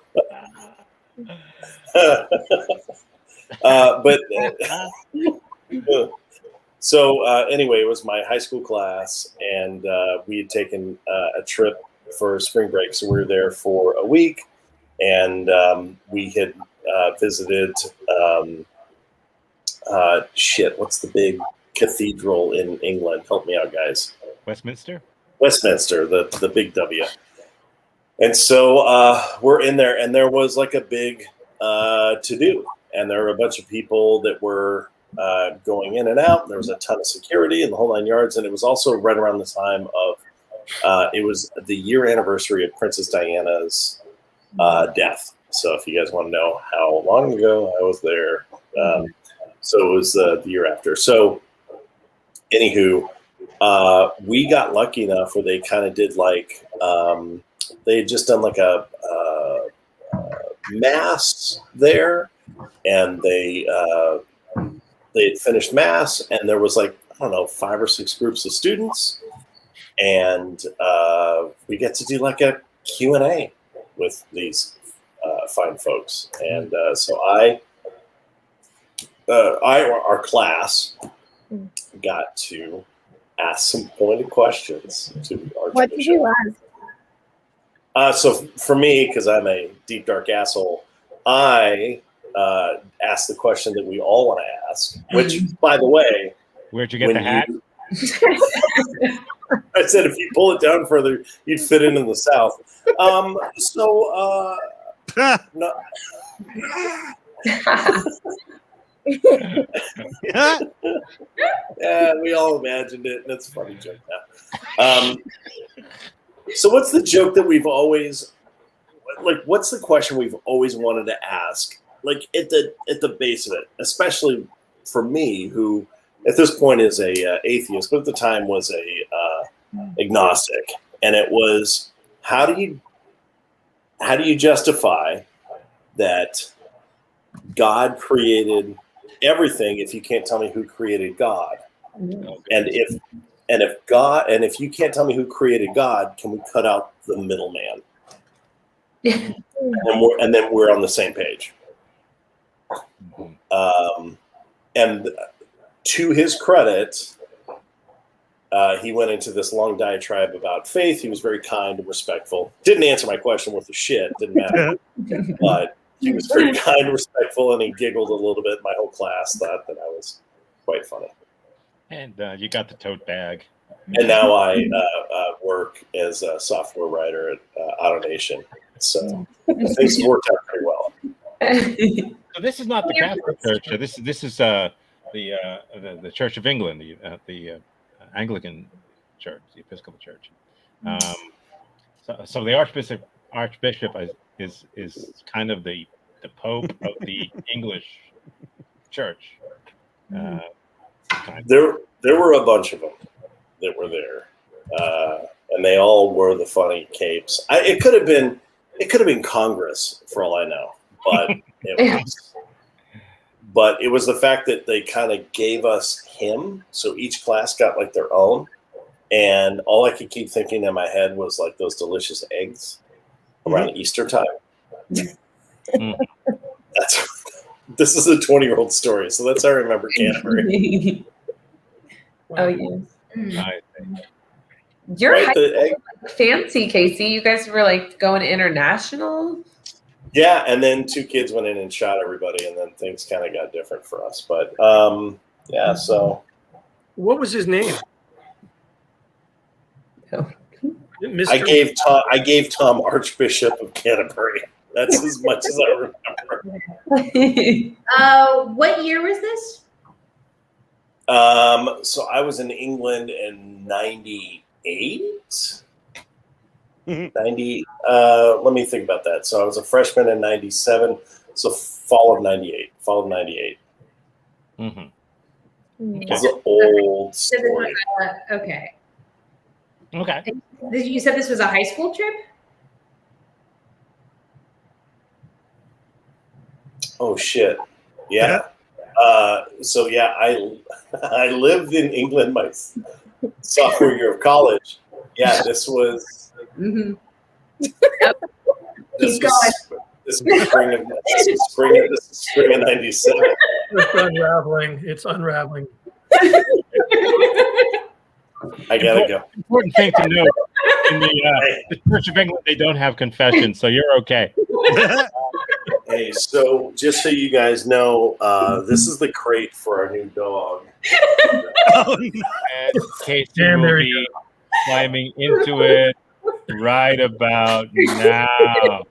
[SPEAKER 5] But so anyway, it was my high school class, and we had taken a trip for spring break. So we were there for a week, and we had visited what's the big cathedral in England? Help me out, guys.
[SPEAKER 1] Westminster.
[SPEAKER 5] Westminster, the big W. And so we're in there, and there was like a big to-do, and there were a bunch of people that were going in and out. There was a ton of security and the whole 9 yards, and it was also right around the time of it was the year anniversary of Princess Diana's death. So if you guys want to know how long ago I was there, so it was the year after. So anywho, we got lucky enough where they kind of did like they had just done like a mass there, and they had finished mass, and there was like, I don't know, 5 or 6 groups of students, and we get to do like a Q&A with these fine folks. And so our class got to ask some pointed questions to our
[SPEAKER 6] What did you ask?
[SPEAKER 5] So for me, because I'm a deep, dark asshole, I asked the question that we all want to ask, which, by the way,
[SPEAKER 1] Where'd you get the hat?
[SPEAKER 5] I said if you pull it down further, you'd fit in the South. No. Yeah, we all imagined it, and it's a funny joke now. So what's the joke that we've always, like, what's the question we've always wanted to ask, like at the base of it, especially for me, who at this point is a atheist, but at the time was a agnostic, and it was, how do you justify that God created everything if you can't tell me who created God? And if you can't tell me who created God, can we cut out the middleman? and then we're on the same page. And to his credit, he went into this long diatribe about faith. He was very kind and respectful. Didn't answer my question worth a shit. Didn't matter. But he was very kind and respectful, and he giggled a little bit. My whole class thought that I was quite funny.
[SPEAKER 1] And you got the tote bag.
[SPEAKER 5] And now I work as a software writer at AutoNation. So things have worked out pretty well.
[SPEAKER 1] So this is not the Catholic Church. This is the Church of England, the Anglican Church, the Episcopal Church. So the Archbishop is kind of the Pope of the English Church.
[SPEAKER 5] There were a bunch of them that were there, and they all wore the funny capes. It could have been Congress for all I know, but it was the fact that they kind of gave us him, so each class got like their own, and all I could keep thinking in my head was like those delicious eggs around Easter time. This is a 20-year-old story, so that's how I remember Canterbury.
[SPEAKER 4] Oh yes.
[SPEAKER 1] I think.
[SPEAKER 4] You're
[SPEAKER 5] Right,
[SPEAKER 4] fancy, Casey. You guys were like going international.
[SPEAKER 5] Yeah, and then 2 kids went in and shot everybody, and then things kind of got different for us. But yeah, so
[SPEAKER 3] What was his name?
[SPEAKER 4] Oh.
[SPEAKER 5] I gave Tom Archbishop of Canterbury. That's as much as I remember.
[SPEAKER 2] What year was this?
[SPEAKER 5] So I was in England in 98. 90. Let me think about that. So I was a freshman in 97. So fall of 98. Fall of 98.
[SPEAKER 1] Mhm.
[SPEAKER 5] It's an old story.
[SPEAKER 2] Okay.
[SPEAKER 1] Okay.
[SPEAKER 2] You said this was a high school trip?
[SPEAKER 5] Oh shit. Yeah. So yeah, I lived in England my sophomore year of college. Yeah, this was
[SPEAKER 2] Mm-hmm.
[SPEAKER 5] this
[SPEAKER 2] Keep
[SPEAKER 5] was spring of 97.
[SPEAKER 3] It's unraveling. It's unraveling.
[SPEAKER 5] I gotta go.
[SPEAKER 1] Important thing to note: in the Church of England, they don't have confession, so you're okay.
[SPEAKER 5] Hey, so just so you guys know, this is the crate for our new dog.
[SPEAKER 1] And Casey
[SPEAKER 3] Damn,
[SPEAKER 1] will
[SPEAKER 3] there
[SPEAKER 1] be
[SPEAKER 3] you
[SPEAKER 1] climbing into it right about now.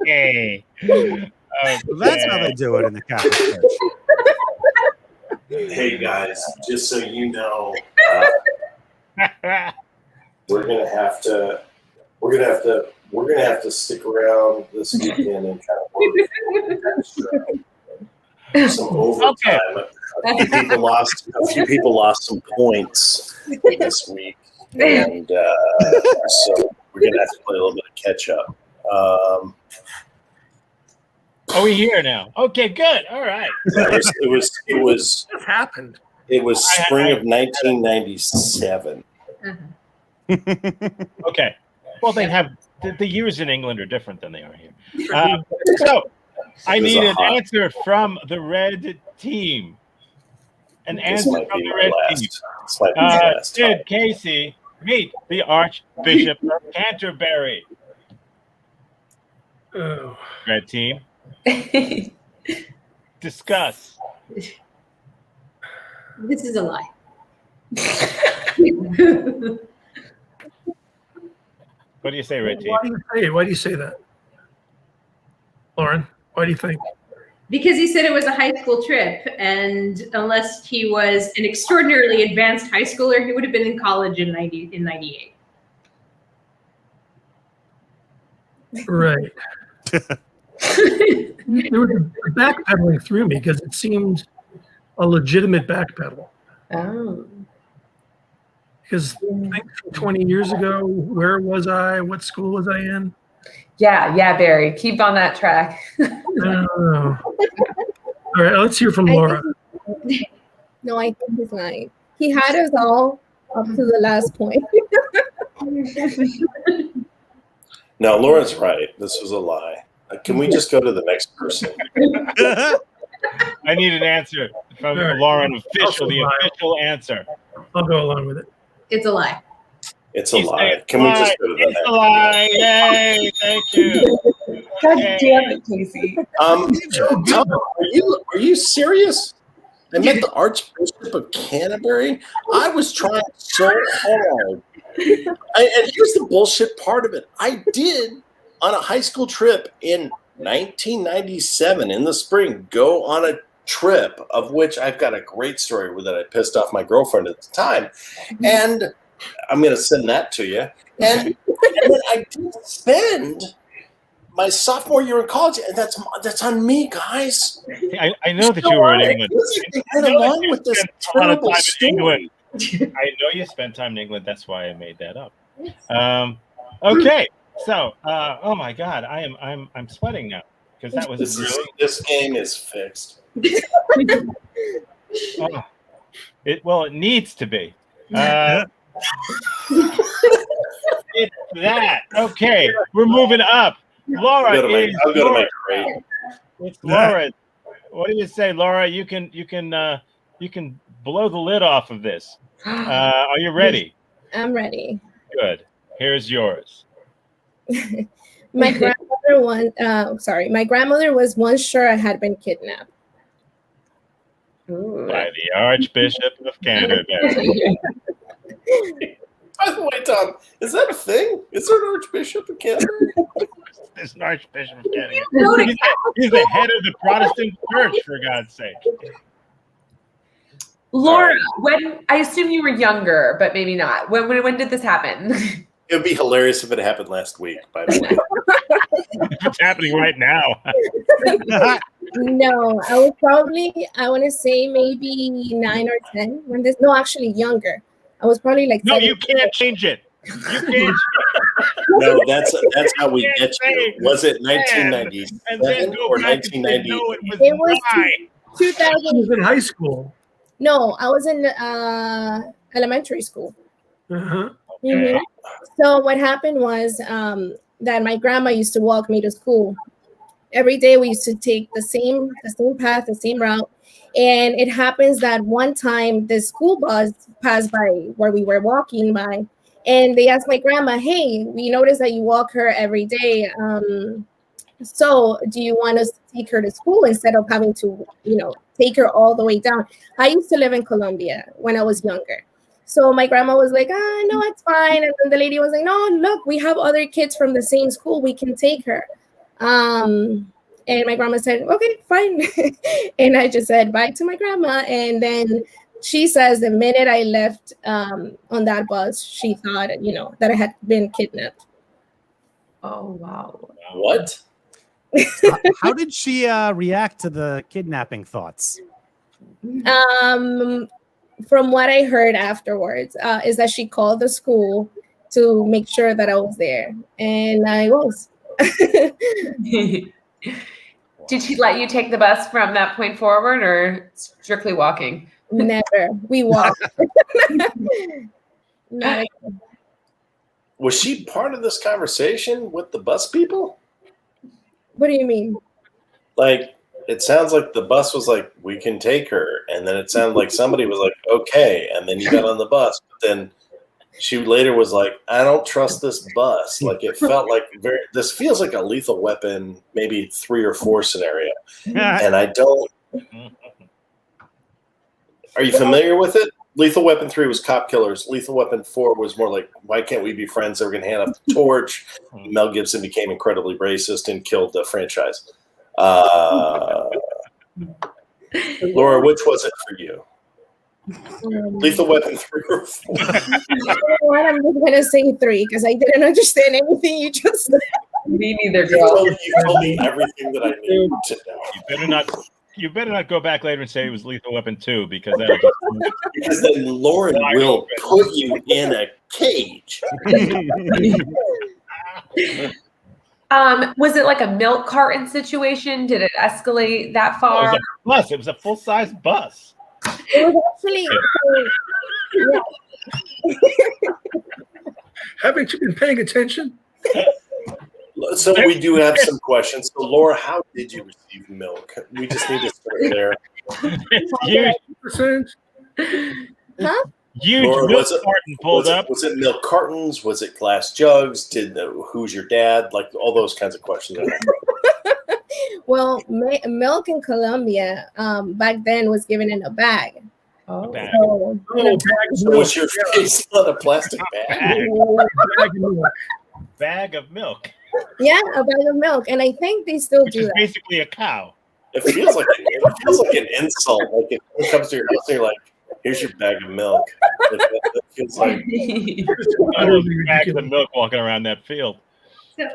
[SPEAKER 1] Hey.
[SPEAKER 7] That's how they do it in the Catholic Church.
[SPEAKER 5] Hey guys, just so you know, we're gonna have to stick around this weekend and kind of work some overtime. A few people lost some points this week, and so we're gonna have to play a little bit of catch up.
[SPEAKER 1] Are we here now? Okay, good. All right.
[SPEAKER 5] It was
[SPEAKER 3] What happened?
[SPEAKER 5] spring of 1997.
[SPEAKER 1] Okay. Well, they have the years in England are different than they are here. So I
[SPEAKER 5] This is
[SPEAKER 1] need
[SPEAKER 5] a
[SPEAKER 1] an
[SPEAKER 5] hot-
[SPEAKER 1] answer from the red team. An
[SPEAKER 5] This
[SPEAKER 1] answer
[SPEAKER 5] might
[SPEAKER 1] from
[SPEAKER 5] be
[SPEAKER 1] the
[SPEAKER 5] my
[SPEAKER 1] red
[SPEAKER 5] last.
[SPEAKER 1] team.
[SPEAKER 5] This might be my last time.
[SPEAKER 1] Did Casey meet the Archbishop of Canterbury?
[SPEAKER 3] Oh.
[SPEAKER 1] Red team, discuss.
[SPEAKER 2] This is a lie.
[SPEAKER 1] What do you say, red team?
[SPEAKER 3] Why do you say that? Lauren, why do you think?
[SPEAKER 2] Because he said it was a high school trip, and unless he was an extraordinarily advanced high schooler, he would have been in college in 98.
[SPEAKER 3] Right. There was a backpedaling through me because it seemed a legitimate backpedal.
[SPEAKER 4] Oh.
[SPEAKER 3] Because think 20 years ago, where was I? What school was I in?
[SPEAKER 4] Yeah, Barry. Keep on that track.
[SPEAKER 3] I don't know. All right, let's hear from Laura.
[SPEAKER 6] No, I think he's lying. He had us all up to the last point.
[SPEAKER 5] No, Laura's right. This was a lie. Can we just go to the next person?
[SPEAKER 1] I need an answer from
[SPEAKER 3] All right.
[SPEAKER 1] Lauren. The
[SPEAKER 3] Also lie.
[SPEAKER 1] official answer.
[SPEAKER 3] I'll go along with it.
[SPEAKER 2] It's a lie.
[SPEAKER 5] It's a
[SPEAKER 1] You say
[SPEAKER 5] lie.
[SPEAKER 1] it's
[SPEAKER 5] Can we
[SPEAKER 1] lie.
[SPEAKER 5] just go to the
[SPEAKER 1] It's
[SPEAKER 5] next?
[SPEAKER 1] a lie. Yay! Thank you.
[SPEAKER 4] God
[SPEAKER 1] Okay.
[SPEAKER 4] damn it, Casey.
[SPEAKER 5] Tom, are you serious? I met the Archbishop of Canterbury. I was trying so hard. And here's the bullshit part of it. I did, on a high school trip in 1997 in the spring, go on a trip of which I've got a great story with that I pissed off my girlfriend at the time. And I'm going to send that to you. And then I did spend my sophomore year in college, and that's on me, guys.
[SPEAKER 1] I know that you were in England.
[SPEAKER 5] They
[SPEAKER 1] I
[SPEAKER 5] went
[SPEAKER 1] know that
[SPEAKER 5] along
[SPEAKER 1] you
[SPEAKER 5] with this
[SPEAKER 1] spent a lot of
[SPEAKER 5] terrible
[SPEAKER 1] time in
[SPEAKER 5] story.
[SPEAKER 1] England. I know you spent time in England. That's why I made that up. Okay, so oh my God, I'm sweating now because that was
[SPEAKER 5] This game is fixed.
[SPEAKER 1] oh, it needs to be. It's that. Okay, we're moving up. Laura
[SPEAKER 5] I'll go to my crate.
[SPEAKER 1] It's Laura. What do you say, Laura? You can blow the lid off of this. Are you ready?
[SPEAKER 6] I'm ready.
[SPEAKER 1] Good. Here's yours.
[SPEAKER 6] My grandmother was once sure I had been kidnapped.
[SPEAKER 1] By the Archbishop of Canterbury.
[SPEAKER 5] By the way, Tom, is that a thing? Is there an Archbishop of Canterbury?
[SPEAKER 1] this Archbishop of Canterbury.
[SPEAKER 2] Go to
[SPEAKER 1] He's the head of the Protestant church, for God's sake.
[SPEAKER 4] Laura, when I assume you were younger, but maybe not. When did this happen?
[SPEAKER 5] It would be hilarious if it happened last week, by the way.
[SPEAKER 1] It's happening right now.
[SPEAKER 6] No, I was probably, I want to say maybe 9 or 10 when this, no, actually younger. I was probably like,
[SPEAKER 1] No,
[SPEAKER 6] 7.
[SPEAKER 1] you can't change it. You can't.
[SPEAKER 5] No, that's how we get you. Was it
[SPEAKER 1] And then
[SPEAKER 5] 1997
[SPEAKER 1] go
[SPEAKER 5] or
[SPEAKER 1] back and say,
[SPEAKER 5] 1990?
[SPEAKER 1] no, it was,
[SPEAKER 6] It was
[SPEAKER 1] why.
[SPEAKER 6] 2000.
[SPEAKER 3] I was in high school.
[SPEAKER 6] No, I was in elementary school.
[SPEAKER 3] Uh-huh.
[SPEAKER 6] Mhm. So what happened was that my grandma used to walk me to school. Every day we used to take the same path, the same route. And it happens that one time the school bus passed by where we were walking by, and they asked my grandma, "Hey, we noticed that you walk her every day. So do you want us to take her to school instead of having to, take her all the way down?" I used to live in Colombia when I was younger. So my grandma was like, no, it's fine. And then the lady was like, no, look, we have other kids from the same school. We can take her. And my grandma said, okay, fine. And I just said bye to my grandma. And then she says the minute I left on that bus, she thought, that I had been kidnapped.
[SPEAKER 4] Oh, wow.
[SPEAKER 5] What?
[SPEAKER 7] How did she react to the kidnapping thoughts?
[SPEAKER 6] From what I heard afterwards, is that she called the school to make sure that I was there. And I was.
[SPEAKER 4] Did she let you take the bus from that point forward or strictly walking?
[SPEAKER 6] Never. We walked. Not again.
[SPEAKER 5] Was she part of this conversation with the bus people?
[SPEAKER 6] What do you mean?
[SPEAKER 5] Like, it sounds like the bus was like, we can take her. And then it sounded like somebody was like, okay. And then you got on the bus. But then she later was like, I don't trust this bus. Like, it felt like this feels like a Lethal Weapon, maybe 3 or 4 scenario. And I don't. Are you familiar with it? Lethal Weapon 3 was cop killers. Lethal Weapon 4 was more like, why can't we be friends? They were going to hand up the torch. Mel Gibson became incredibly racist and killed the franchise. Laura, which was it for you? Lethal Weapon 3 or 4?
[SPEAKER 6] I'm just gonna say 3 because I didn't understand anything you just said.
[SPEAKER 4] Me neither,
[SPEAKER 5] You
[SPEAKER 4] girl.
[SPEAKER 5] told me everything that I need to know.
[SPEAKER 1] You better not go back later and say it was Lethal Weapon 2 because that'll just
[SPEAKER 5] Because then Lauren will put you in a cage.
[SPEAKER 4] Was it like a milk carton situation? Did it escalate that
[SPEAKER 1] it
[SPEAKER 4] far?
[SPEAKER 1] was a bus. It was a full-size bus.
[SPEAKER 6] It was actually
[SPEAKER 3] Haven't you been paying attention?
[SPEAKER 5] So we do have some questions. So Laura, how did you receive milk? We just need to start there.
[SPEAKER 1] Huge,
[SPEAKER 3] Percent?
[SPEAKER 1] huge
[SPEAKER 5] Laura,
[SPEAKER 1] milk carton pulled up.
[SPEAKER 5] Was it milk cartons? Was it glass jugs? Who's your dad? Like all those kinds of questions.
[SPEAKER 6] well, milk in Colombia back then was given in a bag.
[SPEAKER 4] Oh.
[SPEAKER 1] Bag.
[SPEAKER 6] So,
[SPEAKER 3] Oh,
[SPEAKER 5] So was your face on a plastic bag?
[SPEAKER 1] Bag of milk,
[SPEAKER 6] yeah, a bag of milk, and I think they still
[SPEAKER 1] which
[SPEAKER 6] do
[SPEAKER 1] is
[SPEAKER 6] that.
[SPEAKER 1] basically a cow.
[SPEAKER 5] It feels like an insult. Like if someone comes to your house and you're like, "Here's your bag of milk." It feels like
[SPEAKER 1] Bags of milk walking around that field.
[SPEAKER 2] I'm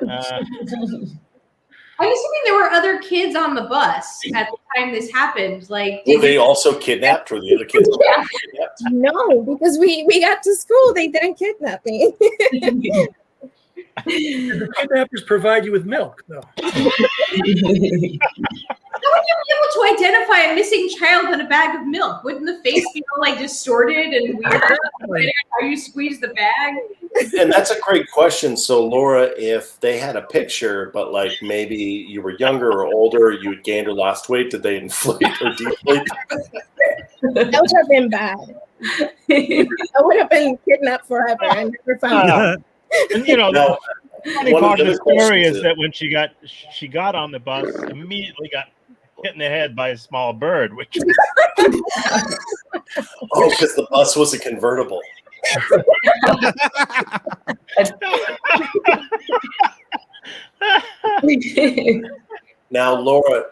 [SPEAKER 2] assuming there were other kids on the bus at the time this happened. Like,
[SPEAKER 5] were they also kidnapped? Were the other kids also kidnapped?
[SPEAKER 6] No, because we got to school, they didn't kidnap me.
[SPEAKER 3] Did the kidnappers provide you with milk? No.
[SPEAKER 2] how would you be able to identify a missing child in a bag of milk? Wouldn't the face be all like distorted and weird? Depending on how you squeeze the bag?
[SPEAKER 5] And that's a great question. So, Laura, if they had a picture, but like maybe you were younger or older, you had gained or lost weight, did they inflate or deflate?
[SPEAKER 6] That would have been bad. I would have been kidnapped forever and never found out.
[SPEAKER 1] And
[SPEAKER 5] Now,
[SPEAKER 1] the funny
[SPEAKER 5] one of
[SPEAKER 1] part of
[SPEAKER 5] the
[SPEAKER 1] the story
[SPEAKER 5] questions
[SPEAKER 1] is
[SPEAKER 5] is-
[SPEAKER 1] that when she got on the bus, immediately got hit in the head by a small bird, which
[SPEAKER 5] Oh, because the bus was a convertible. Now, Laura,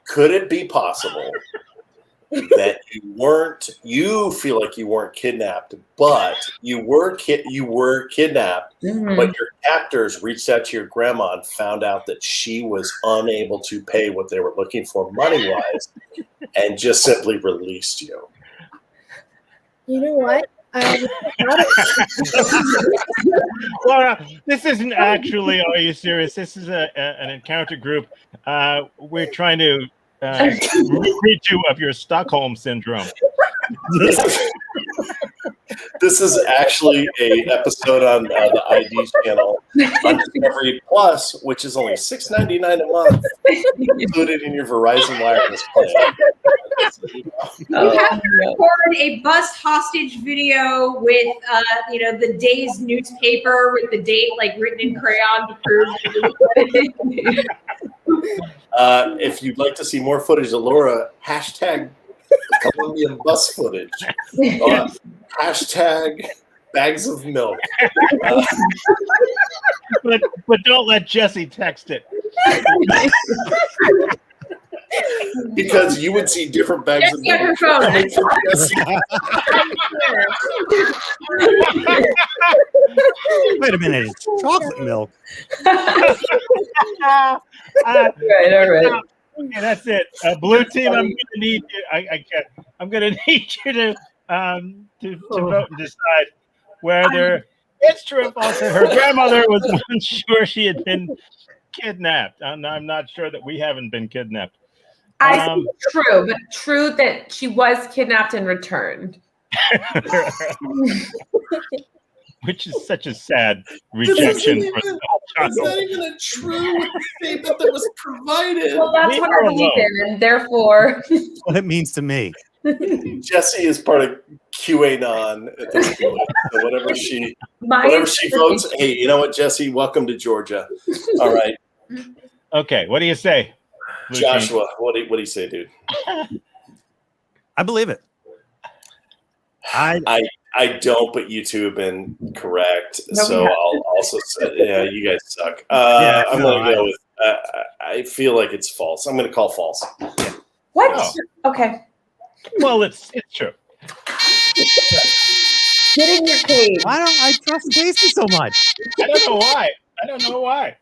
[SPEAKER 5] could it be possible that you feel like you weren't kidnapped, but you were kidnapped, but your captors reached out to your grandma and found out that she was unable to pay what they were looking for money-wise and just simply released you?
[SPEAKER 6] You know what?
[SPEAKER 1] Laura, this isn't actually Are You Serious? This is an encounter group. We're trying to rid you of your Stockholm syndrome.
[SPEAKER 5] This is actually a episode on the ID channel on Discovery Plus, which is only $6.99 a month, included in your Verizon wireless plan.
[SPEAKER 2] You have to record a bus hostage video with, the day's newspaper with the date like written in crayon to prove.
[SPEAKER 5] If you'd like to see more footage of Laura, hashtag Colombian bus footage. Hashtag bags of milk.
[SPEAKER 1] But don't let Jesse text it.
[SPEAKER 5] Because you would see different bags
[SPEAKER 2] Jesse on her phone.
[SPEAKER 7] Wait a minute, it's chocolate milk.
[SPEAKER 4] All right.
[SPEAKER 1] Okay, that's it. Blue team, I'm going to need you. I'm going to need you to vote and decide whether it's true or false that her grandmother was once sure she had been kidnapped. I'm not sure that we haven't been kidnapped.
[SPEAKER 4] I think true, but true that she was kidnapped and returned.
[SPEAKER 1] Which is such a sad rejection for the whole
[SPEAKER 5] It's not
[SPEAKER 1] child.
[SPEAKER 5] even a true statement that was provided.
[SPEAKER 4] Well, that's what I believe in, and therefore.
[SPEAKER 7] That's what it means to me.
[SPEAKER 5] Jesse is part of QAnon at this point. So whatever she votes, hey, you know what, Jesse? Welcome to Georgia. All right.
[SPEAKER 1] Okay, what do you say, Blue team?
[SPEAKER 5] Joshua, what do you say, dude?
[SPEAKER 7] I believe it.
[SPEAKER 5] I don't, but you two have been correct.
[SPEAKER 4] No,
[SPEAKER 5] so I'll also say, yeah, you guys suck. I'm going to go with, I feel like it's false. I'm going to call false.
[SPEAKER 4] What?
[SPEAKER 1] Oh.
[SPEAKER 4] Okay.
[SPEAKER 1] Well, it's true.
[SPEAKER 4] Get in your cage.
[SPEAKER 7] Why don't I trust Casey so much?
[SPEAKER 1] I don't know why.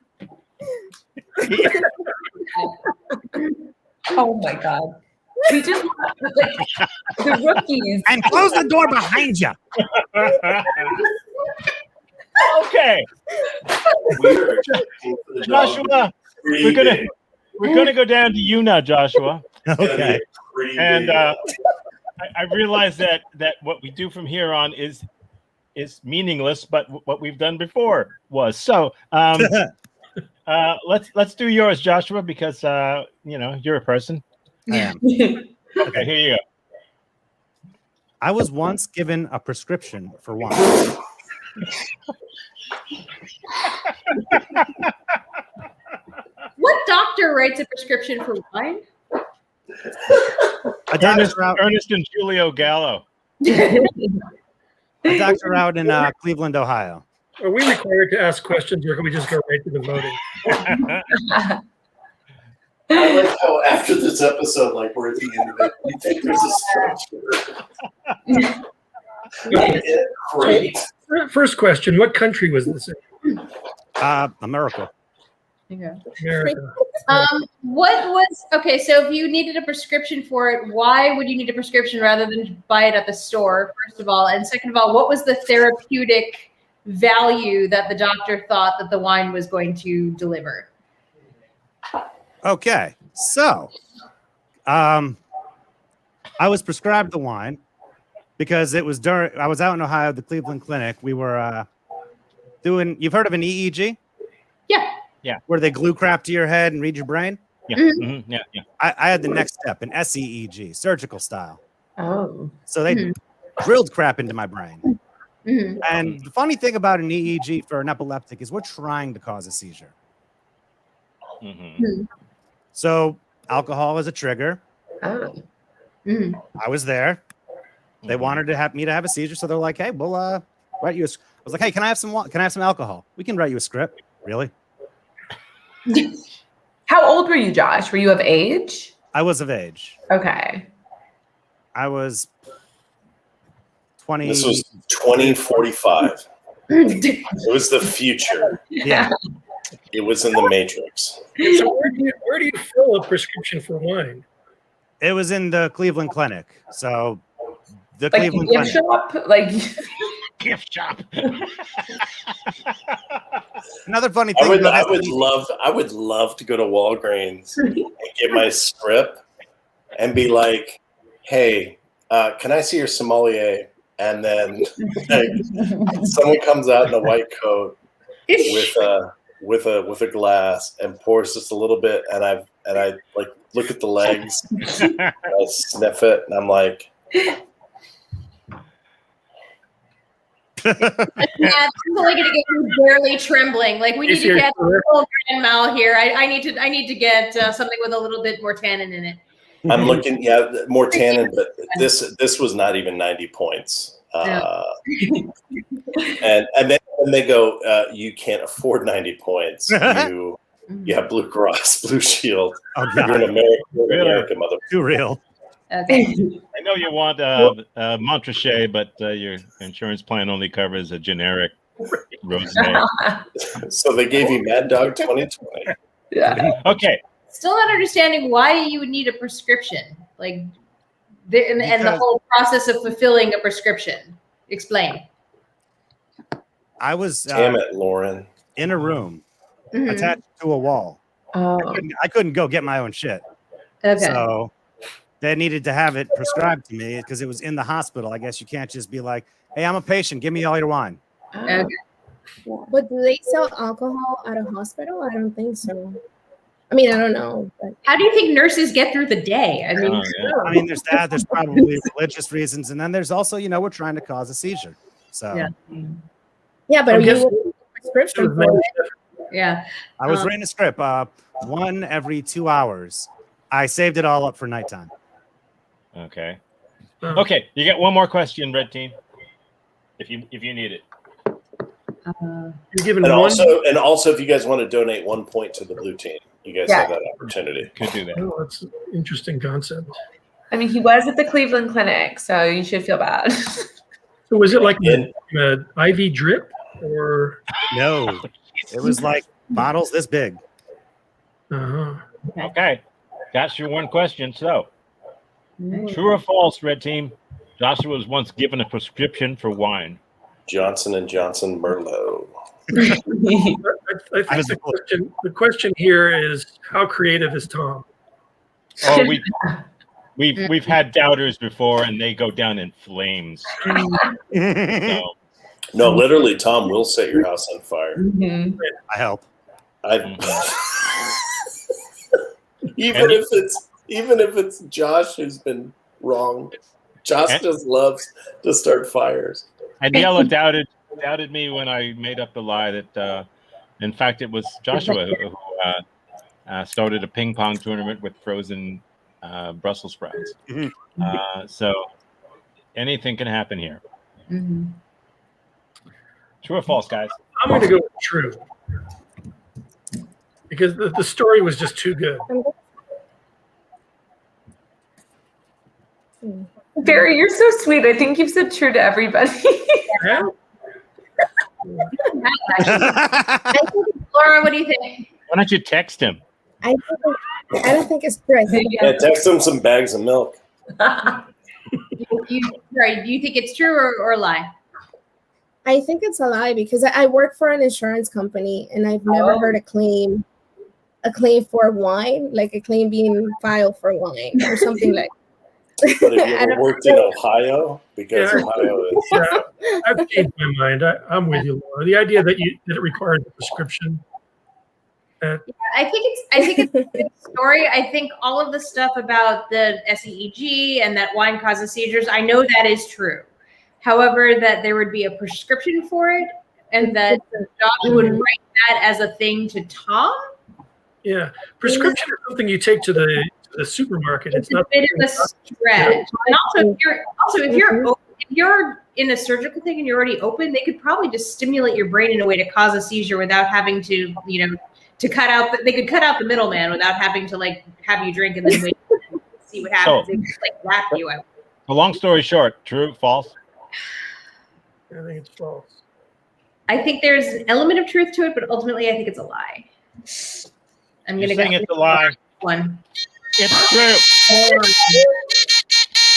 [SPEAKER 4] Oh my God. We just like the rookies.
[SPEAKER 7] And close the door behind you.
[SPEAKER 1] Okay, Joshua, we're gonna go down to you now, Joshua.
[SPEAKER 7] Okay.
[SPEAKER 1] And I realize that what we do from here on is meaningless, but what we've done before was so. Let's do yours, Joshua, because you're a person.
[SPEAKER 7] I am.
[SPEAKER 1] Okay, here you go.
[SPEAKER 7] I was once given a prescription for wine.
[SPEAKER 2] What doctor writes a prescription for wine?
[SPEAKER 7] A doctor out,
[SPEAKER 1] Ernest and Julio Gallo.
[SPEAKER 7] a doctor out in Cleveland, Ohio.
[SPEAKER 3] Are we required to ask questions, or can we just go right to the voting?
[SPEAKER 5] I like how after this episode, like we're at the end of it, you think there's a structure. Great.
[SPEAKER 3] First question: what country was this in?
[SPEAKER 7] America.
[SPEAKER 3] America.
[SPEAKER 2] What was okay? So if you needed a prescription for it, why would you need a prescription rather than buy it at the store? First of all, and second of all, what was the therapeutic value that the doctor thought that the wine was going to deliver?
[SPEAKER 7] Okay, so I was prescribed the wine because it was during. I was out in Ohio at the Cleveland Clinic. We were doing. You've heard of an EEG?
[SPEAKER 2] Yeah.
[SPEAKER 7] Where they glue crap to your head and read your brain.
[SPEAKER 1] Yeah,
[SPEAKER 2] Mm-hmm.
[SPEAKER 1] yeah.
[SPEAKER 7] I had the next step, an SEEG, surgical style.
[SPEAKER 4] Oh.
[SPEAKER 7] So they drilled crap into my brain.
[SPEAKER 2] Mm-hmm.
[SPEAKER 7] And the funny thing about an EEG for an epileptic is we're trying to cause a seizure.
[SPEAKER 1] Mm-hmm.
[SPEAKER 7] So alcohol is a trigger.
[SPEAKER 4] Oh.
[SPEAKER 2] Mm-hmm.
[SPEAKER 7] I was there. They wanted to have me to have a seizure, so they're like, "Hey, we'll write you." I was like, "Hey, can I have some? Can I have some alcohol? We can write you a script." Really?
[SPEAKER 4] How old were you, Josh? Were you of age?
[SPEAKER 7] I was of age.
[SPEAKER 4] Okay.
[SPEAKER 7] I was 20.
[SPEAKER 5] This was 2045. It was the future.
[SPEAKER 7] Yeah.
[SPEAKER 5] It was in the Matrix.
[SPEAKER 3] So where do you fill a prescription for wine?
[SPEAKER 7] It was in the Cleveland Clinic. So the
[SPEAKER 4] Like
[SPEAKER 7] Cleveland
[SPEAKER 4] gift
[SPEAKER 7] Clinic.
[SPEAKER 4] shop? Like
[SPEAKER 1] Gift shop.
[SPEAKER 7] Another funny thing.
[SPEAKER 5] I would love to go to Walgreens and get my script and be like, "Hey, can I see your sommelier?" And then like, someone comes out in a white coat with a glass and pours just a little bit, and I like look at the legs, I sniff it, and I'm like,
[SPEAKER 2] Yeah, it's only gonna get me barely trembling. Like we need to get a little Grand Mal here. I need to get something with a little bit more tannin in it.
[SPEAKER 5] I'm looking, more tannin, but this was not even 90 points. And then they go, you can't afford 90 points. You have Blue Cross, Blue Shield.
[SPEAKER 7] Oh,
[SPEAKER 5] You're an American mother.
[SPEAKER 7] Too real.
[SPEAKER 2] Okay.
[SPEAKER 1] I know you want Montrachet, but your insurance plan only covers a generic rosé.
[SPEAKER 5] So they gave you Mad Dog 2020.
[SPEAKER 4] yeah.
[SPEAKER 1] Okay.
[SPEAKER 2] Still not understanding why you would need a prescription, like, and the whole process of fulfilling a prescription. Explain.
[SPEAKER 7] I was
[SPEAKER 5] Damn it, Lauren.
[SPEAKER 7] in a room
[SPEAKER 2] Mhm.
[SPEAKER 7] attached to a wall.
[SPEAKER 4] Oh.
[SPEAKER 7] I couldn't go get my own shit.
[SPEAKER 2] Okay.
[SPEAKER 7] So they needed to have it prescribed to me because it was in the hospital. I guess you can't just be like, "Hey, I'm a patient. Give me all your wine."
[SPEAKER 2] Okay.
[SPEAKER 6] But do they sell alcohol at a hospital? I don't think so. I mean, I don't know. But
[SPEAKER 2] How do you think nurses get through the day? I mean,
[SPEAKER 1] Oh, yeah.
[SPEAKER 7] I mean, there's that. There's probably religious reasons, and then there's also, we're trying to cause a seizure. So
[SPEAKER 2] Yeah.
[SPEAKER 6] yeah, but
[SPEAKER 3] I'm
[SPEAKER 6] you
[SPEAKER 3] guessing-
[SPEAKER 6] would need a prescription for it.
[SPEAKER 2] yeah.
[SPEAKER 7] I was writing a script, one every 2 hours. I saved it all up for nighttime.
[SPEAKER 1] Okay.
[SPEAKER 3] Oh.
[SPEAKER 1] Okay. You got one more question, Red Team. If you need it.
[SPEAKER 3] You're given
[SPEAKER 5] And
[SPEAKER 3] one.
[SPEAKER 5] also, if you guys want to donate 1 point to the blue team, you guys have that opportunity.
[SPEAKER 1] Could do that.
[SPEAKER 3] Oh, that's an interesting concept.
[SPEAKER 4] I mean, he was at the Cleveland Clinic, so you should feel bad.
[SPEAKER 3] So was it like an IV drip or?
[SPEAKER 7] No, it was like bottles this big.
[SPEAKER 3] Uh-huh.
[SPEAKER 1] Okay. That's your one question. So, true or false, Red Team? Joshua was once given a prescription for wine.
[SPEAKER 5] Johnson & Johnson Merlot.
[SPEAKER 3] I think the question here is, how creative is Tom?
[SPEAKER 1] Oh, we've had doubters before, and they go down in flames. So,
[SPEAKER 5] No, literally, Tom will set your house on fire.
[SPEAKER 4] Mhm.
[SPEAKER 7] I help.
[SPEAKER 5] Even if it's Josh who's been wrong, Josh just loves to start fires.
[SPEAKER 1] and Yella doubted me when I made up the lie that, in fact, it was Joshua who started a ping pong tournament with frozen Brussels sprouts. So anything can happen here.
[SPEAKER 2] Mhm.
[SPEAKER 1] True or false, guys?
[SPEAKER 3] I'm going to go with true. Because the story was just too good.
[SPEAKER 4] Barry, you're so sweet. I think you've said true to everybody.
[SPEAKER 3] Yeah?
[SPEAKER 2] Laura, what do you think?
[SPEAKER 1] Why don't you text him?
[SPEAKER 6] I don't think it's true. I think
[SPEAKER 5] Yeah, text him some bags of milk.
[SPEAKER 2] Right, do you think it's true or a lie?
[SPEAKER 6] it's a lie because I work for an insurance company and I've never heard a claim for wine, like a claim being filed for wine or something like.
[SPEAKER 5] But have you ever worked in Ohio? Because
[SPEAKER 3] Yeah.
[SPEAKER 5] Ohio is.
[SPEAKER 3] Yeah, I've changed my mind. I'm with you, Laura. The idea that it requires a prescription.
[SPEAKER 2] I think it's a good story. I think all of the stuff about the SEEG and that wine causes seizures, I know that is true. However, that there would be a prescription for it and that Josh would write that as a thing to Tom.
[SPEAKER 3] Yeah, prescription is something you take to the supermarket. It's
[SPEAKER 2] It's a
[SPEAKER 3] not.
[SPEAKER 2] bit of a stretch. And also, if you're in a surgical thing and you're already open, they could probably just stimulate your brain in a way to cause a seizure without having to, to cut out. They could cut out the middleman without having to like have you drink and then wait and see what happens. They just like wrap you out.
[SPEAKER 1] So long story short, true, false?
[SPEAKER 3] I think it's false.
[SPEAKER 2] I think there's an element of truth to it, but ultimately, I think it's a lie. I'm
[SPEAKER 1] You're
[SPEAKER 2] gonna
[SPEAKER 1] saying
[SPEAKER 2] go
[SPEAKER 1] it's a lie.
[SPEAKER 2] one.
[SPEAKER 1] It's true.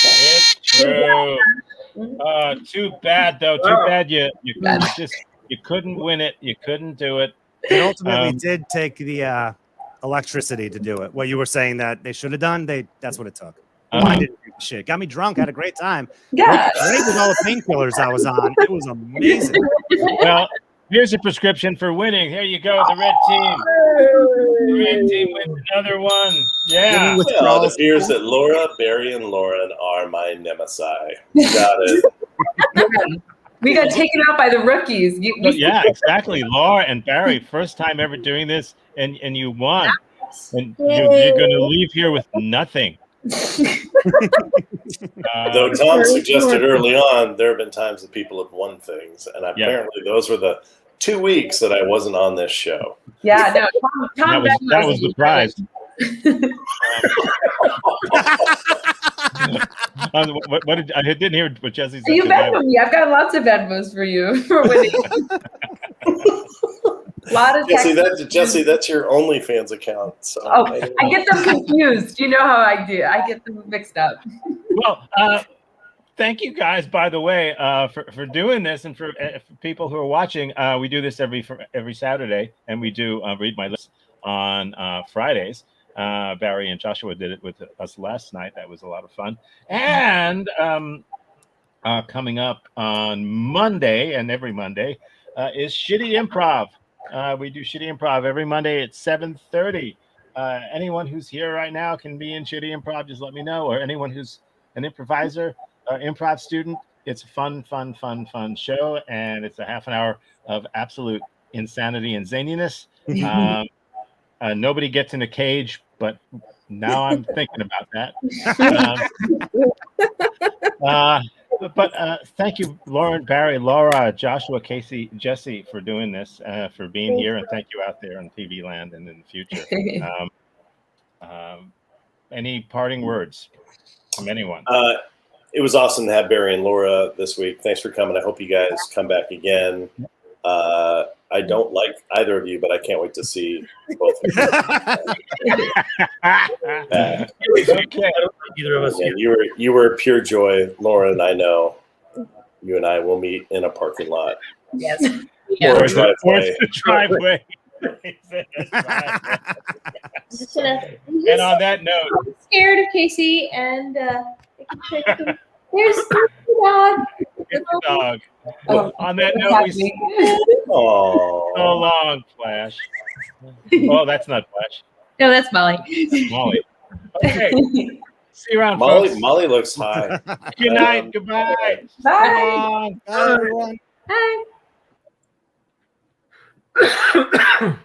[SPEAKER 1] It's true. Too bad though. Too bad you couldn't win it. You couldn't do it.
[SPEAKER 7] It ultimately did take the electricity to do it. What you were saying that they should have done, that's what it took. I didn't do shit. Got me drunk. Had a great time.
[SPEAKER 4] Yeah.
[SPEAKER 7] Great with all the painkillers I was on. It was amazing.
[SPEAKER 1] Well, here's a prescription for winning. Here you go, the red team. The red team wins another one. Yeah.
[SPEAKER 5] Well, it appears that Laura, Barry, and Lauren are my nemesis. Got it.
[SPEAKER 4] We got taken out by the rookies.
[SPEAKER 1] Yeah, exactly. Laura and Barry, first time ever doing this, and you won. And you're going to leave here with nothing.
[SPEAKER 5] Though Tom suggested early on, there have been times that people have won things, and apparently those were the 2 weeks that I wasn't on this show.
[SPEAKER 4] Yeah, no. Tom
[SPEAKER 1] that was the prize. What did I didn't hear what Jesse said?
[SPEAKER 4] You Venmo me. I've got lots of Venmos for you for winning. Lot of
[SPEAKER 5] Jesse, that's your OnlyFans account. So
[SPEAKER 4] I get them confused. You know how I do. I get them mixed up.
[SPEAKER 1] Well, thank you guys, by the way, for doing this, and for people who are watching. We do this every Saturday, and we do Read My Lips on Fridays. Barry and Joshua did it with us last night. That was a lot of fun. And coming up on Monday, and every Monday, is Shitty Improv. We do Shitty Improv every Monday at 7:30. Anyone who's here right now can be in Shitty Improv. Just let me know. Or anyone who's an improviser, improv student. It's a fun show, and it's a half an hour of absolute insanity and zaniness. Nobody gets in a cage, but now I'm thinking about that. But thank you, Lauren, Barry, Laura, Joshua, Casey, Jesse, for doing this, for being here, and thank you out there in TV land and in the future. Any parting words from anyone?
[SPEAKER 5] It was awesome to have Barry and Laura this week. Thanks for coming. I hope you guys come back again. I don't like either of you, but I can't wait to see both of you.
[SPEAKER 3] Either of us.
[SPEAKER 5] You were pure joy, Laura, and I know you and I will meet in a parking lot.
[SPEAKER 2] Yes.
[SPEAKER 5] Or a
[SPEAKER 1] driveway. And on that note,
[SPEAKER 2] I'm scared of Casey, and there's the dog.
[SPEAKER 1] it's the dog. On that note,
[SPEAKER 5] Oh,
[SPEAKER 1] so long, Flash. Oh, that's not Flash.
[SPEAKER 2] No, that's Molly.
[SPEAKER 1] That's Molly. Okay. See you around,
[SPEAKER 5] Molly.
[SPEAKER 1] folks.
[SPEAKER 5] Molly looks high.
[SPEAKER 1] Good night. Goodbye. So long.
[SPEAKER 7] Bye, everyone.
[SPEAKER 2] Bye.